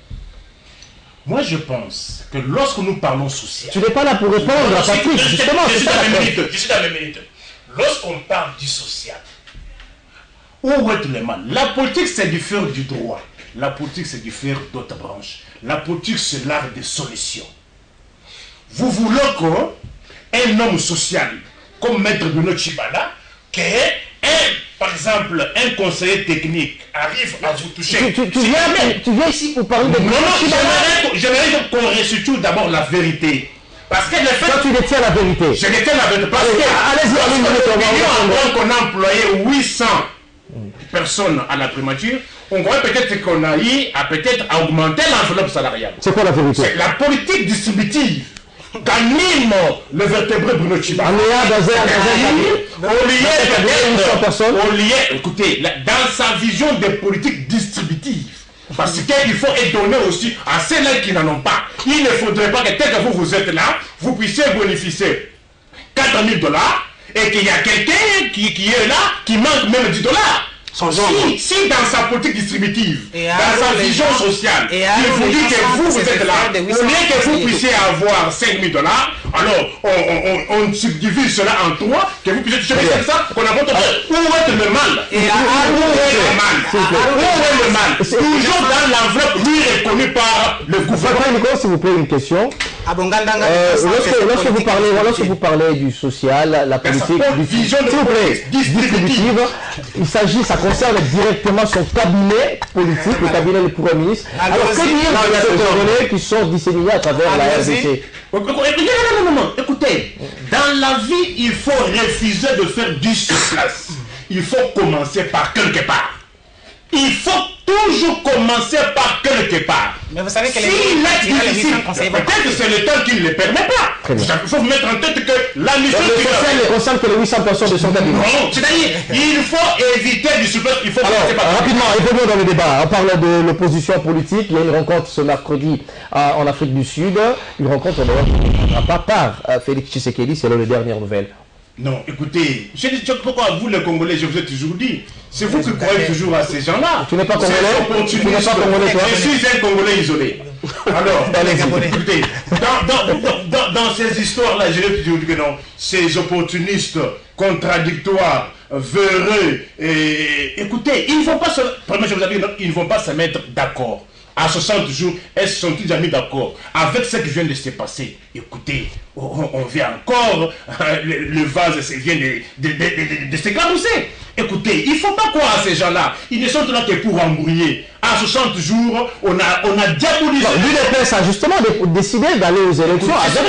Moi, je pense que lorsque nous parlons social... Tu n'es pas là pour répondre à Patrick, justement. Je suis dans mes minutes. Lorsqu'on parle du social, où est le mal? La politique, c'est du faire du droit. La politique, c'est du faire d'autres branches. La politique, c'est l'art des solutions. Vous voulez qu'un homme social, comme Maître Bruno Tshibala, qui est par exemple, un conseiller technique arrive à vous toucher. Tu viens ici pour parler de Bruno Tshibala. J'aimerais qu'on restitue d'abord la vérité. Parce que le fait... Toi, tu détiens la vérité. Je détiens la vérité. Parce qu'on a employé 800 personnes à la primature, on croit peut-être qu'on a eu à peut-être augmenter l'enveloppe salariale. C'est quoi la vérité? C'est la politique distributive qu'anime le vertébré Bruno Tshibala. Écoutez, dans sa vision de politique distributive, parce qu'il faut donner aussi à ceux-là qui n'en ont pas. Il ne faudrait pas que tel que vous êtes là, vous puissiez bénéficier 4 000 $, et qu'il y a quelqu'un qui est là, qui manque même 10 $. Si dans sa politique distributive, dans sa vision sociale, il vous dit que vous êtes là, au lieu que vous puissiez avoir 5 000 $, alors on subdivise cela en 3, que vous puissiez toucher ça, qu'on a votre où est le mal? Où est le mal? Toujours dans l'enveloppe, lui reconnu par le gouvernement. S'il vous plaît, une question. Lorsque vous parlez du social, la politique, distributive, il s'agit, ça concerne directement son cabinet politique, le cabinet du Premier ministre. Alors que dire de ces données qui sont disséminées à travers la RDC? Non, écoutez, dans la vie, il faut refuser de faire du surplace. Il faut commencer par quelque part. Il faut toujours commencer par quelque part. Mais vous savez que peut-être que c'est le temps qui ne le permet pas. Il faut vous mettre en tête que la mission ne concerne que les 800 personnes de son cabinet. Non, c'est-à-dire, il faut éviter du surplace. Il faut commencer par rapidement, évoluons dans le débat. On parle de l'opposition politique. Il y a une rencontre ce mercredi en Afrique du Sud. Une rencontre d'ailleurs pas par Félix Tshisekedi, c'est les dernières nouvelles. Non, écoutez, je dis pourquoi vous les Congolais, je vous ai toujours dit, c'est vous qui croyez toujours à ces gens-là. Tu n'es pas Congolais? Tu n'es pas Congolais, toi? Je suis un Congolais isolé. Alors, écoutez, dans ces histoires-là, je l'ai toujours dit que non, ces opportunistes contradictoires, véreux, écoutez, ils ne vont pas se... Premièrement, je vous avais dit, ils ne vont pas se mettre d'accord. À 60 jours, elles se sont déjà mis d'accord avec ce qui vient de se passer. Écoutez, on vient encore, le vase vient de s'éclabousser. Écoutez, il ne faut pas croire à ces gens-là. Ils ne sont là que pour embrouiller. À 60 jours, on a diabolisé. L'UDPS a justement décidé d'aller aux élections. C'est ce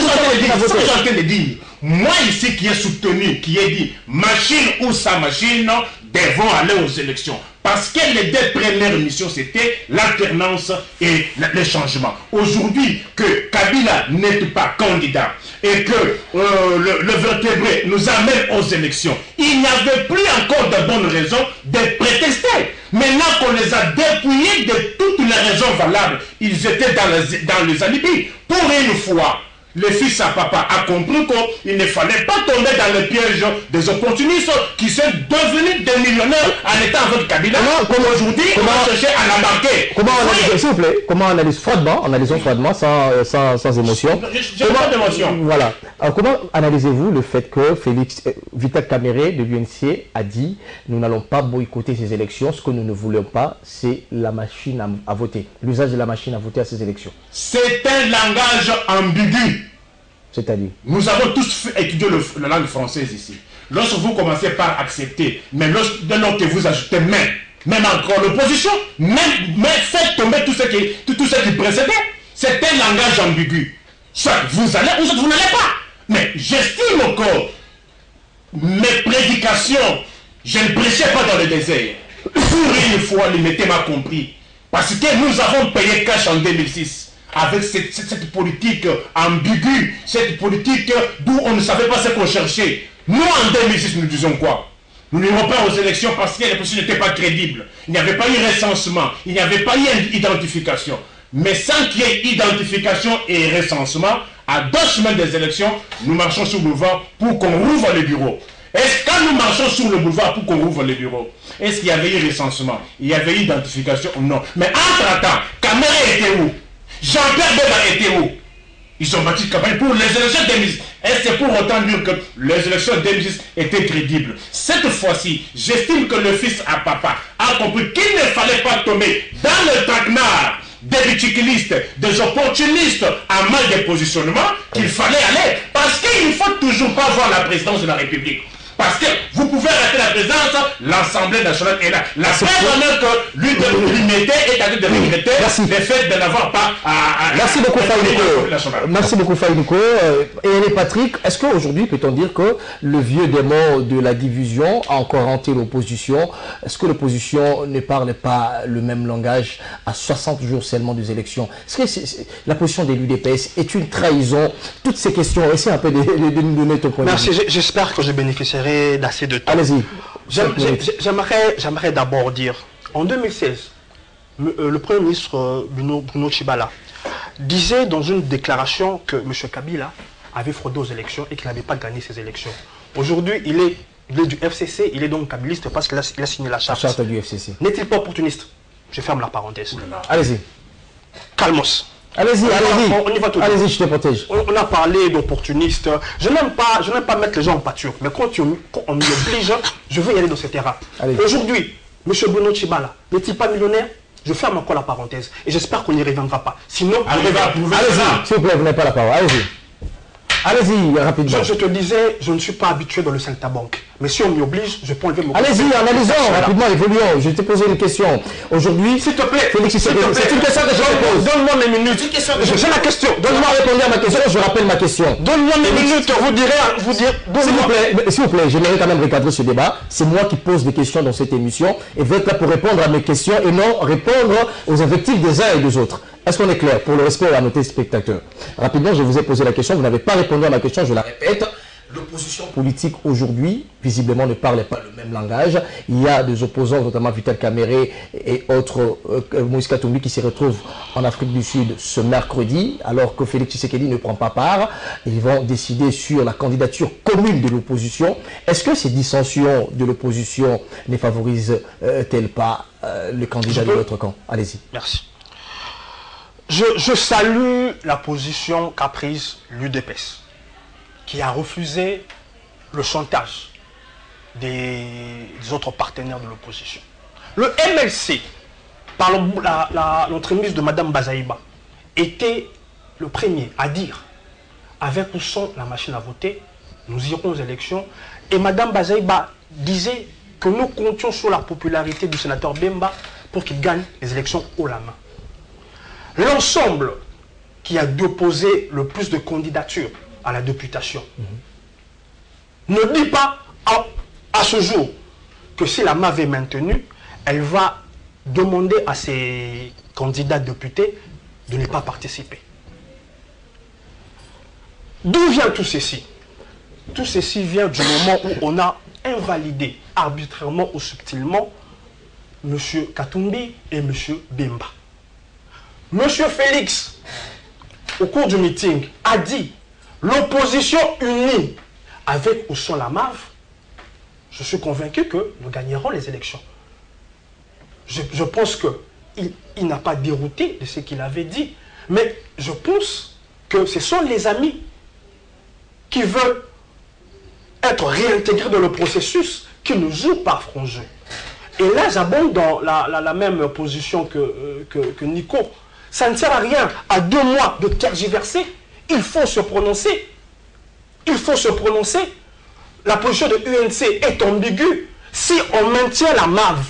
que je suis en train de dire. Moi ici qui ai soutenu, qui ai dit machine ou sa machine, devons aller aux élections. Parce que les deux premières missions, c'était l'alternance et le changement. Aujourd'hui, que Kabila n'est pas candidat et que le vertébré nous amène aux élections, il n'y avait plus encore de bonnes raisons de prétester. Maintenant qu'on les a dépouillés de toutes les raisons valables, ils étaient dans les alibis. Pour une fois, le fils à papa a compris qu'il ne fallait pas tomber dans le piège des opportunistes qui sont devenus des millionnaires en étant avec Kabila. Aujourd'hui, on va chercher à l'embarquer. S'il vous plaît, comment analysons froidement, sans émotion. Je n'ai pas d'émotion. Voilà. Alors, comment analysez-vous le fait que Vital Kamerhe de l'UNC a dit « Nous n'allons pas boycotter ces élections, ce que nous ne voulons pas, c'est la machine à voter, l'usage de la machine à voter à ces élections. » C'est un langage ambigu. C'est-à-dire? Nous avons tous étudié la langue française ici. Lorsque vous commencez par accepter, mais dès lors que vous ajoutez même encore l'opposition, même faites tomber tout ce qui précédait, c'est un langage ambigu. Soit vous allez ou soit vous n'allez pas. Mais j'estime encore mes prédications, je ne prêchais pas dans le désert. Pour une fois, l'humanité m'a compris. Parce que nous avons payé cash en 2006. Avec cette politique ambiguë, cette politique d'où on ne savait pas ce qu'on cherchait. Nous, en 2006, nous disons quoi? Nous n'irons pas aux élections parce que les personnes n'étaient pas crédibles. Il n'y avait pas eu recensement, il n'y avait pas eu identification. Mais sans qu'il y ait identification et recensement, à 2 semaines des élections, nous marchons sur le boulevard pour qu'on rouvre les bureaux. Est-ce que quand nous marchons sur le boulevard pour qu'on rouvre les bureaux, est-ce qu'il y avait eu recensement? Il y avait eu identification ou non? Mais entre-temps, Kamerhe était où? Jean-Pierre Bemba était où? Ils ont bâti campagne pour les élections 2010. Est-ce que pour autant dire que les élections 2010 étaient crédibles? Cette fois-ci, j'estime que le fils à papa a compris qu'il ne fallait pas tomber dans le traquenard des ridiculistes, des opportunistes en mal de positionnement, qu'il fallait aller. Parce qu'il ne faut toujours pas voir la présidence de la République. Parce que vous pouvez arrêter la présidence, l'Assemblée nationale est là. La preuve que l'unité est à dire de regretter le fait de n'avoir pas Merci beaucoup, Faïdouko. Merci beaucoup, Faïdouko. Et Patrick, est-ce qu'aujourd'hui, peut-on dire que le vieux démon de la division a encore hanté l'opposition? Est-ce que l'opposition ne parle pas le même langage à 60 jours seulement des élections? Est-ce que la position de l'UDPS est une trahison? Toutes ces questions, essayez un peu de nous donner ton point de vue. Merci, j'espère que je bénéficierai d'assez de temps. Allez-y. J'aimerais d'abord dire, en 2016, le Premier ministre Bruno Tshibala disait dans une déclaration que M. Kabila avait fraudé aux élections et qu'il n'avait pas gagné ces élections. Aujourd'hui, il est du FCC, il est donc kabiliste parce qu'il a signé la charte. La charte du FCC. N'est-il pas opportuniste? Je ferme la parenthèse. Allez-y. Calmos. Allez-y, allez-y. On y va tout de suite. Allez-y, je te protège. On a parlé d'opportunistes. Je n'aime pas mettre les gens en pâture. Mais quand on m'y oblige, je veux y aller dans ce terrain. Aujourd'hui, M. Bruno Tshibala n'est-il pas millionnaire? Je ferme encore la parenthèse. Et j'espère qu'on n'y reviendra pas. Sinon, allez-y, s'il vous plaît, vous n'avez pas la parole. Allez-y. Allez-y, rapidement. Je te disais, je ne suis pas habitué dans le saltabanque. Mais si on m'y oblige, je peux enlever mon... Allez-y, analysons, rapidement, évoluons. Je t'ai posé une question. Aujourd'hui, s'il te plaît, Félix Tshisekedi, c'est une question que je te pose. Donne-moi mes minutes. J'ai la question. Donne-moi à répondre à ma question, je rappelle ma question. Donne-moi mes minutes, S'il vous plaît, j'aimerais quand même recadrer ce débat. C'est moi qui pose des questions dans cette émission et vous êtes là pour répondre à mes questions et non répondre aux objectifs des uns et des autres. Est-ce qu'on est clair pour le respect à nos téléspectateurs? Rapidement, je vous ai posé la question, vous n'avez pas répondu à ma question, je la répète. L'opposition politique aujourd'hui, visiblement, ne parle pas le même langage. Il y a des opposants, notamment Vital Kamerhe et autres, Moïse Katumbi, qui se retrouvent en Afrique du Sud ce mercredi, alors que Félix Tshisekedi ne prend pas part. Ils vont décider sur la candidature commune de l'opposition. Est-ce que ces dissensions de l'opposition ne favorisent-elles pas le candidat de l'autre camp? Allez-y. Merci. Je salue la position qu'a prise l'UDPS, qui a refusé le chantage des autres partenaires de l'opposition. Le MLC, par l'entremise de Mme Bazaïba, était le premier à dire, avec ou sans la machine à voter, nous irons aux élections. Et Mme Bazaïba disait que nous comptions sur la popularité du sénateur Bemba pour qu'il gagne les élections haut la main. L'ensemble qui a déposé le plus de candidatures à la députation ne dit pas à ce jour que si la MAV est maintenue, elle va demander à ses candidats députés de ne pas participer. D'où vient tout ceci? Tout ceci vient du moment où on a invalidé arbitrairement ou subtilement M. Katumbi et M. Bemba. M. Félix, au cours du meeting, a dit l'opposition unie avec ou sans la MAV, je suis convaincu que nous gagnerons les élections. Je pense qu'il n'a pas dérouté de ce qu'il avait dit, mais je pense que ce sont les amis qui veulent être réintégrés dans le processus qui nous jouent par franc jeu. Et là, j'abonde dans la même position que Nico. Ça ne sert à rien, à 2 mois de tergiverser, il faut se prononcer. Il faut se prononcer. La position de l'UNC est ambiguë. Si on maintient la MAV,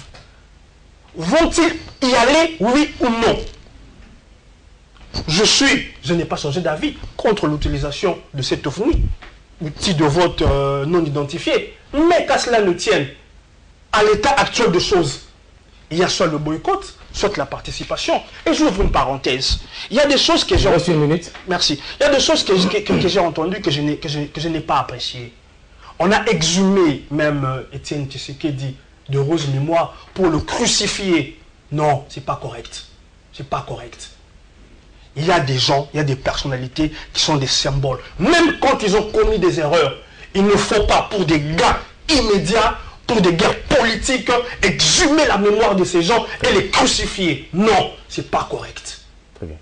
vont-ils y aller, oui ou non? Je n'ai pas changé d'avis contre l'utilisation de cet outil de vote non identifié. Mais qu'à cela ne tienne, à l'état actuel des choses, il y a soit le boycott, soit la participation. Et j'ouvre une parenthèse. Il y a des choses que j'ai... Merci. Il y a des choses que j'ai entendues que je n'ai pas appréciées. On a exhumé même Étienne Tshisekedi de rose mémoire pour le crucifier. Non, c'est pas correct. C'est pas correct. Il y a des gens, il y a des personnalités qui sont des symboles. Même quand ils ont commis des erreurs, il ne faut pas pour des gains immédiats, pour des guerres politiques, exhumer la mémoire de ces gens et les crucifier. Non, c'est pas correct. Très bien.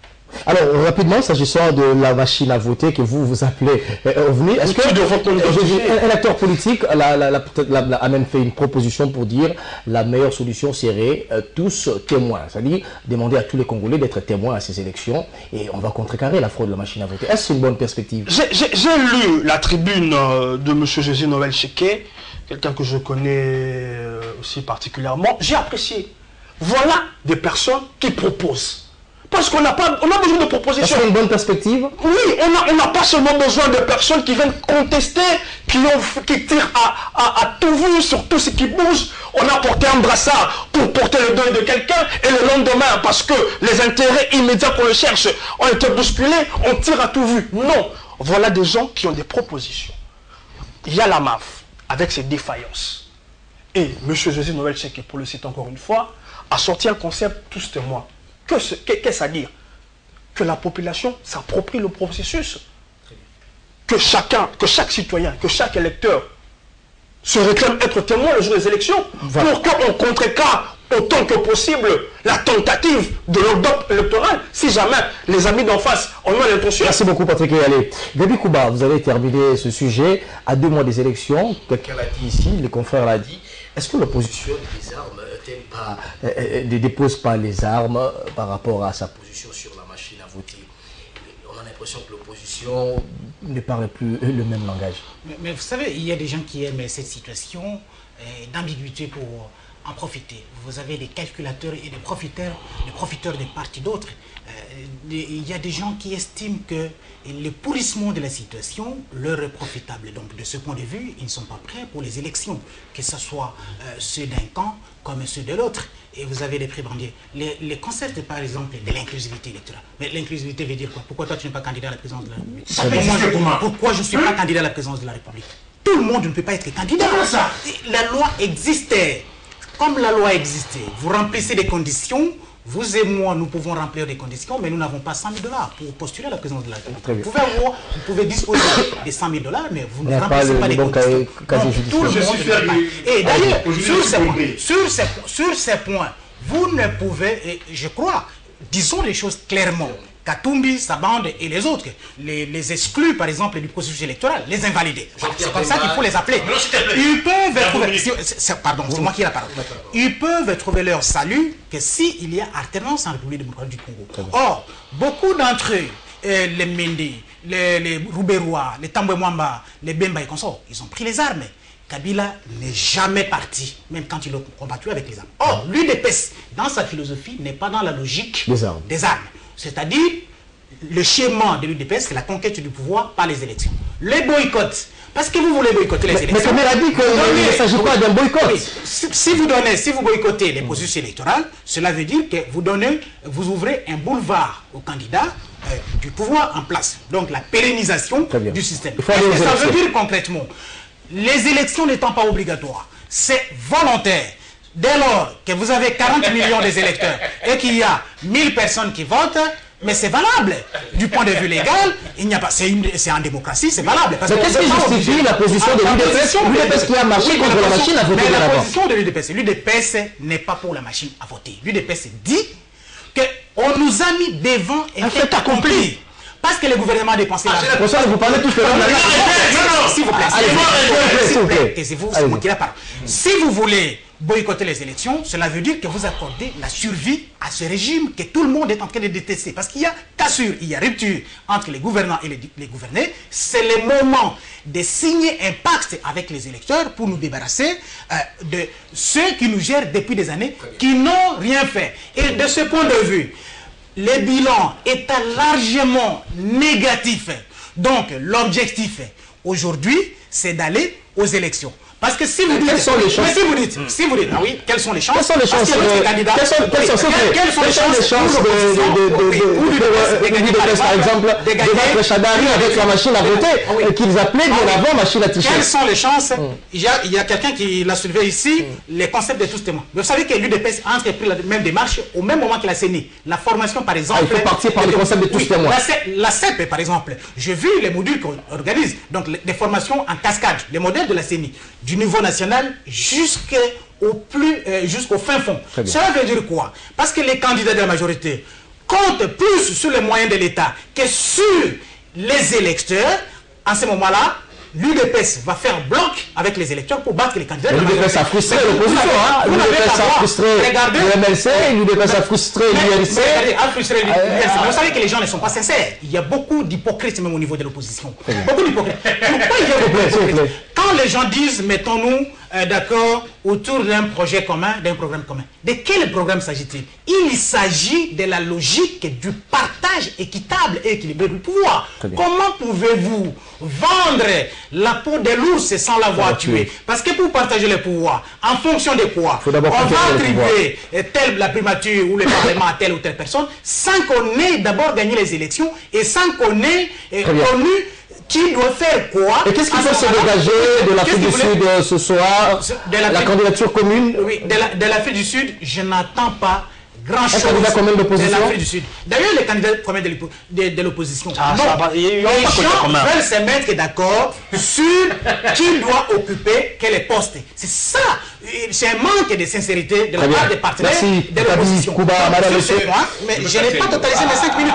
Alors, rapidement, s'agissant de la machine à voter que vous appelez OVNI, est-ce que un acteur politique a même fait une proposition pour dire la meilleure solution serait tous témoins, c'est-à-dire demander à tous les Congolais d'être témoins à ces élections et on va contrecarrer la fraude de la machine à voter. Est-ce que c'est une bonne perspective? J'ai lu la tribune de M. José Noël Cheke, quelqu'un que je connais aussi particulièrement. J'ai apprécié. Voilà des personnes qui proposent. Parce qu'on a besoin de propositions. C'est une bonne perspective? Oui, on n'a pas seulement besoin de personnes qui viennent contester, qui tirent à tout vu sur tout ce qui bouge. On a porté un brassard pour porter le deuil de quelqu'un et le lendemain, parce que les intérêts immédiats qu'on le cherche ont été bousculés, on tire à tout vu. Non, voilà des gens qui ont des propositions. Il y a la MAF avec ses défaillances. Et M. José Noël Cheke, pour le citer encore une fois, a sorti un concept tous témoins. Qu'est-ce à dire? Que la population s'approprie le processus. Que chaque citoyen, que chaque électeur se réclame être témoin le jour des élections. Voilà. Pour qu'on contrecarre autant que possible la tentative de l'ordre électoral, si jamais les amis d'en face en ont l'intention. Merci beaucoup Patrick Eyalé. Gabi Kouba, vous avez terminé ce sujet à 2 mois des élections. Quelqu'un l'a dit ici, les confrères l'ont dit. Est-ce que l'opposition ne dépose pas les armes par rapport à sa position sur la machine à voter? On a l'impression que l'opposition ne parle plus le même langage. Mais vous savez, il y a des gens qui aiment cette situation d'ambiguïté pour en profiter. Vous avez des calculateurs et des profiteurs de part et d'autre. Il y a des gens qui estiment que le pourrissement de la situation leur est profitable. Donc de ce point de vue, ils ne sont pas prêts pour les élections, que ce soit ceux d'un camp comme ceux de l'autre. Et vous avez des prébendiers. Les concepts, par exemple, de l'inclusivité électorale. Mais l'inclusivité veut dire quoi? Pourquoi toi tu n'es pas candidat à la présidence de la République? Pourquoi je ne suis pas candidat à la présidence de la République? Tout le monde ne peut pas être candidat. La loi existait. Comme la loi existait, vous remplissez des conditions, vous et moi, nous pouvons remplir des conditions, mais nous n'avons pas 100 000 $ pour postuler à la présidence de la République. Vous pouvez disposer des 100 000 $, mais vous ne remplissez pas des conditions. Tout le monde ne peut pas. Et d'ailleurs, sur ces points, vous ne pouvez, et je crois, disons les choses clairement, Katumbi, sa bande et les autres, les exclus par exemple du processus électoral, les invalidés. C'est comme ça qu'il faut les appeler. Ils peuvent trouver, pardon, c'est moi qui ai la parole. Ils peuvent trouver leur salut que s'il y a alternance en République démocratique du Congo. Or, beaucoup d'entre eux, les Mendi, les Rouberois, les Tambwe Mwamba, les Bemba et consorts, ils ont pris les armes. Kabila n'est jamais parti, même quand il a combattu avec les armes. Or, l'UDPS, dans sa philosophie, n'est pas dans la logique des armes. C'est-à-dire, le schéma de l'UDPS, c'est la conquête du pouvoir par les élections. Les boycotts, parce que vous voulez boycotter les élections. Mais Kabila a dit qu'il ne s'agit pas d'un boycott. Oui, si vous boycottez les processus électoraux, cela veut dire que vous ouvrez un boulevard aux candidats du pouvoir en place. Donc la pérennisation du système. Qu'est-ce que ça veut dire concrètement? Les élections n'étant pas obligatoires, c'est volontaire. Dès lors que vous avez 40 millions des électeurs et qu'il y a 1000 personnes qui votent, mais c'est valable. Du point de vue légal, il n'y a pas. C'est en démocratie, c'est valable. Mais qu'est-ce qui justifie la position de l'UDPS? L'UDPS qui a marché contre la machine à voter. Mais la position de l'UDPS n'est pas pour la machine à voter. L'UDPS dit qu'on nous a mis devant un fait accompli. Parce que le gouvernement a dépensé l'argent. Pour ça, vous parlez tous de s'il vous plaît. S'il vous plaît. Taisez-vous, c'est moi qui la parle. Si vous voulez boycotter les élections, cela veut dire que vous accordez la survie à ce régime que tout le monde est en train de détester. Parce qu'il y a cassure, il y a rupture entre les gouvernants et les gouvernés. C'est le moment de signer un pacte avec les électeurs pour nous débarrasser de ceux qui nous gèrent depuis des années, qui n'ont rien fait. Et de ce point de vue, le bilan est largement négatif. Donc, l'objectif aujourd'hui, c'est d'aller aux élections. Parce que si vous dites, quelles sont les chances? Si vous dites, ah oui, quelles sont les chances? Quelles sont les chances de par exemple, de battre Chadari avec la machine à voter, qu'ils appelaient bien avant machine à t-shirt? Quelles sont les chances? Il y a quelqu'un qui l'a soulevé ici, les concepts de tous témoins. Vous savez que l'UDPS a entrepris la même démarche au même moment que la CENI. La formation, par exemple. Il faut partir par le concept de tous témoins. La CEP, par exemple. J'ai vu les modules qu'on organise, donc des formations en cascade, les modèles de la CENI. Du niveau national jusqu'au fin fond. Cela veut dire quoi? Parce que les candidats de la majorité comptent plus sur les moyens de l'État que sur les électeurs. En ce moment-là, l'UDPS va faire bloc avec les électeurs pour battre les candidats. L'UDPS a frustré l'opposition. L'UDPS a frustré le MLC, l'UDPS a frustré l'URC. Mais vous savez que les gens ne sont pas sincères. Il y a beaucoup d'hypocrites même au niveau de l'opposition. Beaucoup d'hypocrites. Pourquoi il y a beaucoup d'hypocrites? Quand les gens disent, mettons-nous d'accord autour d'un projet commun, d'un programme commun. De quel programme s'agit-il? Il s'agit de la logique du partage équitable et équilibré du pouvoir. Comment pouvez-vous vendre la peau de l'ours sans l'avoir tué? Parce que pour partager le pouvoir, en fonction de quoi? On va attribuer la primature ou le parlement à telle ou telle personne sans qu'on ait d'abord gagné les élections et sans qu'on ait connu qui doit faire quoi? Et qu'est-ce qu'il faut se dégager de l'Afrique du Sud ce soir? La candidature commune? Oui, de l'Afrique du Sud, je n'attends pas grand chose de l'Afrique du Sud. D'ailleurs, les candidats communs de l'opposition, les gens veulent se mettre d'accord sur qui doit occuper quel poste. C'est ça. C'est un manque de sincérité de la part des partenaires de l'opposition. Mais je n'ai pas totalisé les 5 minutes.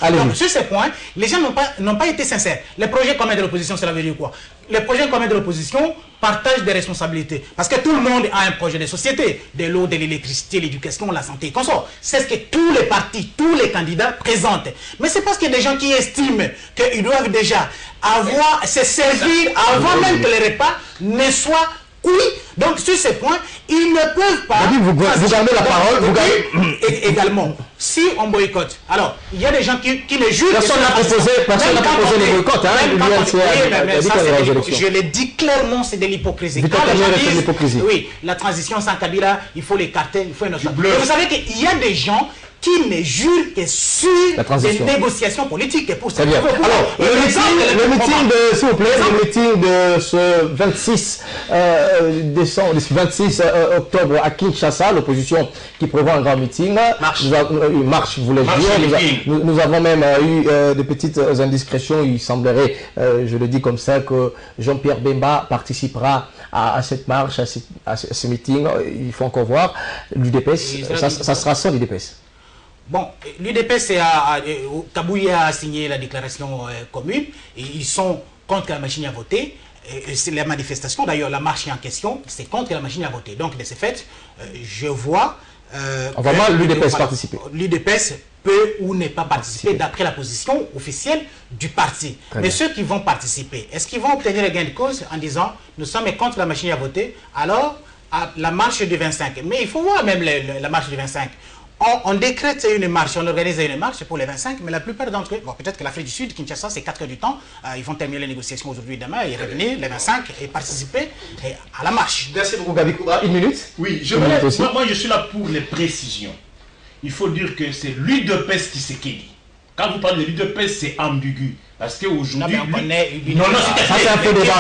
Allez-y. Sur ce point, les gens n'ont pas été sincères. Les projets communs de l'opposition, cela veut dire quoi? Les projets communs de l'opposition partagent des responsabilités. Parce que tout le monde a un projet de société. De l'eau, de l'électricité, l'éducation, la santé, consort. C'est ce que tous les partis, tous les candidats présentent. Mais c'est parce qu'il y a des gens qui estiment qu'ils doivent déjà se servir avant même que les repas ne soient oui, donc sur ces points, ils ne peuvent pas... Vous gardez la parole, également, si on boycotte, alors, il y a des gens qui ne jurent... Personne n'a proposé le boycott, je l'ai dit clairement, c'est de l'hypocrisie. Oui, la transition sans Kabila, il faut l'écarter, il faut une autre... Vous savez qu'il y a des gens qui ne jurent que sur des négociations politiques. Pour ça. Alors, le meeting de, s'il vous plaît, le meeting de ce 26 décembre, 26 octobre à Kinshasa, l'opposition qui prévoit un grand meeting. Marche, voulais-je dire. Nous avons même eu des petites indiscrétions. Il semblerait, je le dis comme ça, que Jean-Pierre Bemba participera à cette marche, à ce meeting. Il faut encore voir. L'UDPS, ça sera sans l'UDPS. Bon, l'UDPS, Kabouya a signé la déclaration commune, et ils sont contre la machine à voter. C'est la manifestation, d'ailleurs, la marche en question, c'est contre la machine à voter. Donc, de ce fait, je vois... on va voir l'UDPS participer. L'UDPS peut ou ne pas participer d'après la position officielle du parti. Mais ceux qui vont participer, est-ce qu'ils vont obtenir le gain de cause en disant « nous sommes contre la machine à voter », alors à la marche du 25. Mais il faut voir même la marche du 25. On décrète une marche, on organise une marche pour les 25, mais la plupart d'entre eux, bon, peut-être que l'Afrique du Sud, Kinshasa, c'est 4 heures du temps, ils vont terminer les négociations aujourd'hui et demain, et revenir les 25 et participer à la marche. Merci beaucoup, Gabi Kouba. Une minute. Oui, moi je suis là pour les précisions. Il faut dire que c'est l'UDPS qui s'est dit. Quand vous parlez de l'UDPS, c'est ambigu. Parce qu'aujourd'hui... Non, ça c'est un faux débat.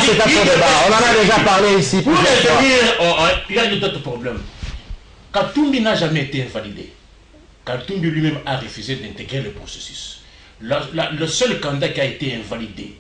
C'est un faux débat. On en a déjà parlé ici. Pour les dire, il y a d'autres problèmes. Katumbi n'a jamais été invalidé. Katumbi lui-même a refusé d'intégrer le processus. Le seul candidat qui a été invalidé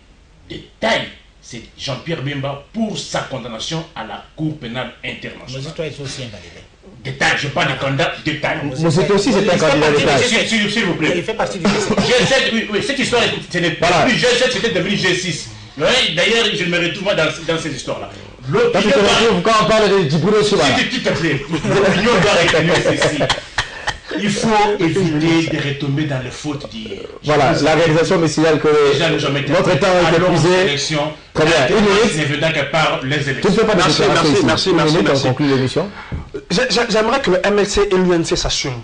de taille, c'est Jean-Pierre Bemba pour sa condamnation à la Cour pénale internationale. Mais toi, tu es aussi invalidé. De taille, je parle de candidat de taille. Mais c'est aussi un candidat de taille. S'il vous plaît. Il fait partie du G7. G7, oui, cette histoire, ce n'est pas plus G7, c'était devenu G6. D'ailleurs, je me retrouve dans cette histoire-là. Quand on parle de Djibril Souba. S'il te plaît, l'opinion doit retenir ceci. Il faut éviter de retomber dans les fautes d'hier. Voilà, la réalisation me signale que notre temps est épuisé. Très bien, une minute. C'est évident que par les élections. Merci. On conclut l'émission. J'aimerais que le MLC et l'UNC s'assument.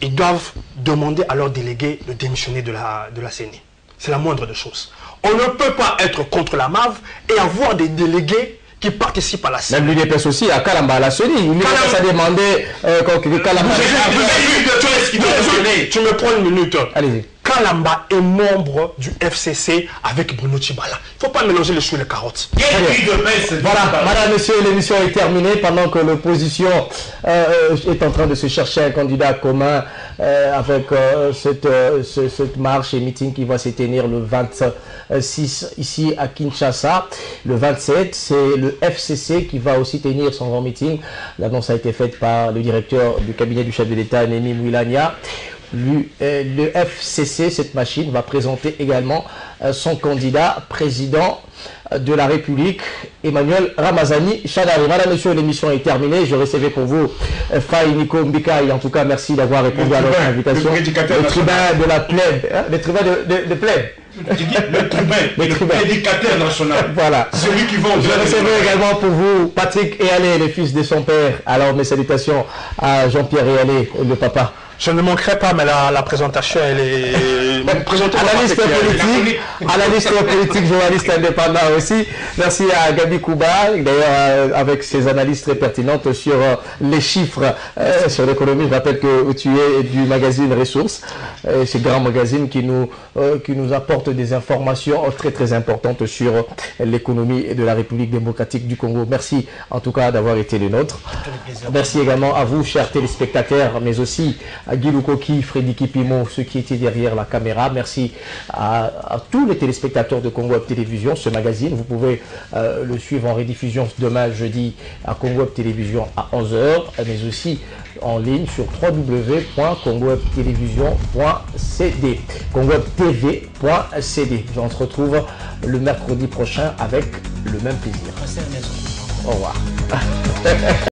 Ils doivent demander à leurs délégués de démissionner de la CENI. C'est la moindre des choses. On ne peut pas être contre la MAV et avoir des délégués qui participent à la CENI. Même l'UDPS aussi, à Kalamba, à la CENI. L'UDPS a demandé que Kalamba... Tu me prends une minute. Allez-y. Kalamba est membre du FCC avec Bruno Tchibala. Il ne faut pas mélanger les choux et les carottes. Voilà, madame, monsieur, l'émission est terminée pendant que l'opposition est en train de se chercher un candidat commun avec cette marche et meeting qui va se tenir le 26 ici à Kinshasa. Le 27, c'est le FCC qui va aussi tenir son grand meeting. L'annonce a été faite par le directeur du cabinet du chef de l'État, Némi Mouilania. Le FCC, cette machine, va présenter également son candidat président de la République, Emmanuel Ramazani Shadari. Madame, monsieur, l'émission est terminée. Je recevais pour vous Faye Nico Mbika. Et en tout cas, merci d'avoir répondu à notre invitation. Le tribun de la plèbe. Hein, le tribun de plèbe. Le prédicateur national. Voilà. Celui qui va. Je recevais également pour vous Patrick Eyalé, le fils de son père. Alors, mes salutations à Jean-Pierre Eyalé, le papa Je ne manquerai pas, mais la présentation, elle est... Analyste politique, journaliste indépendant aussi. Merci à Gabi Kouba, d'ailleurs avec ses analyses très pertinentes sur les chiffres, sur l'économie. Je rappelle que tu es du magazine Ressources, ce grand magazine qui nous apporte des informations très très importantes sur l'économie de la République démocratique du Congo. Merci en tout cas d'avoir été les nôtres. Merci également à vous, chers téléspectateurs, mais aussi à Guy Lukoki, Freddy Kipimo, ceux qui étaient derrière la caméra. Merci à tous les téléspectateurs de Congo Web Télévision. Ce magazine, vous pouvez le suivre en rediffusion demain jeudi à Congo Web Télévision à 11h, mais aussi en ligne sur www.congowebtelevision.cd, congowebtv.cd. On se retrouve le mercredi prochain avec le même plaisir. Au revoir.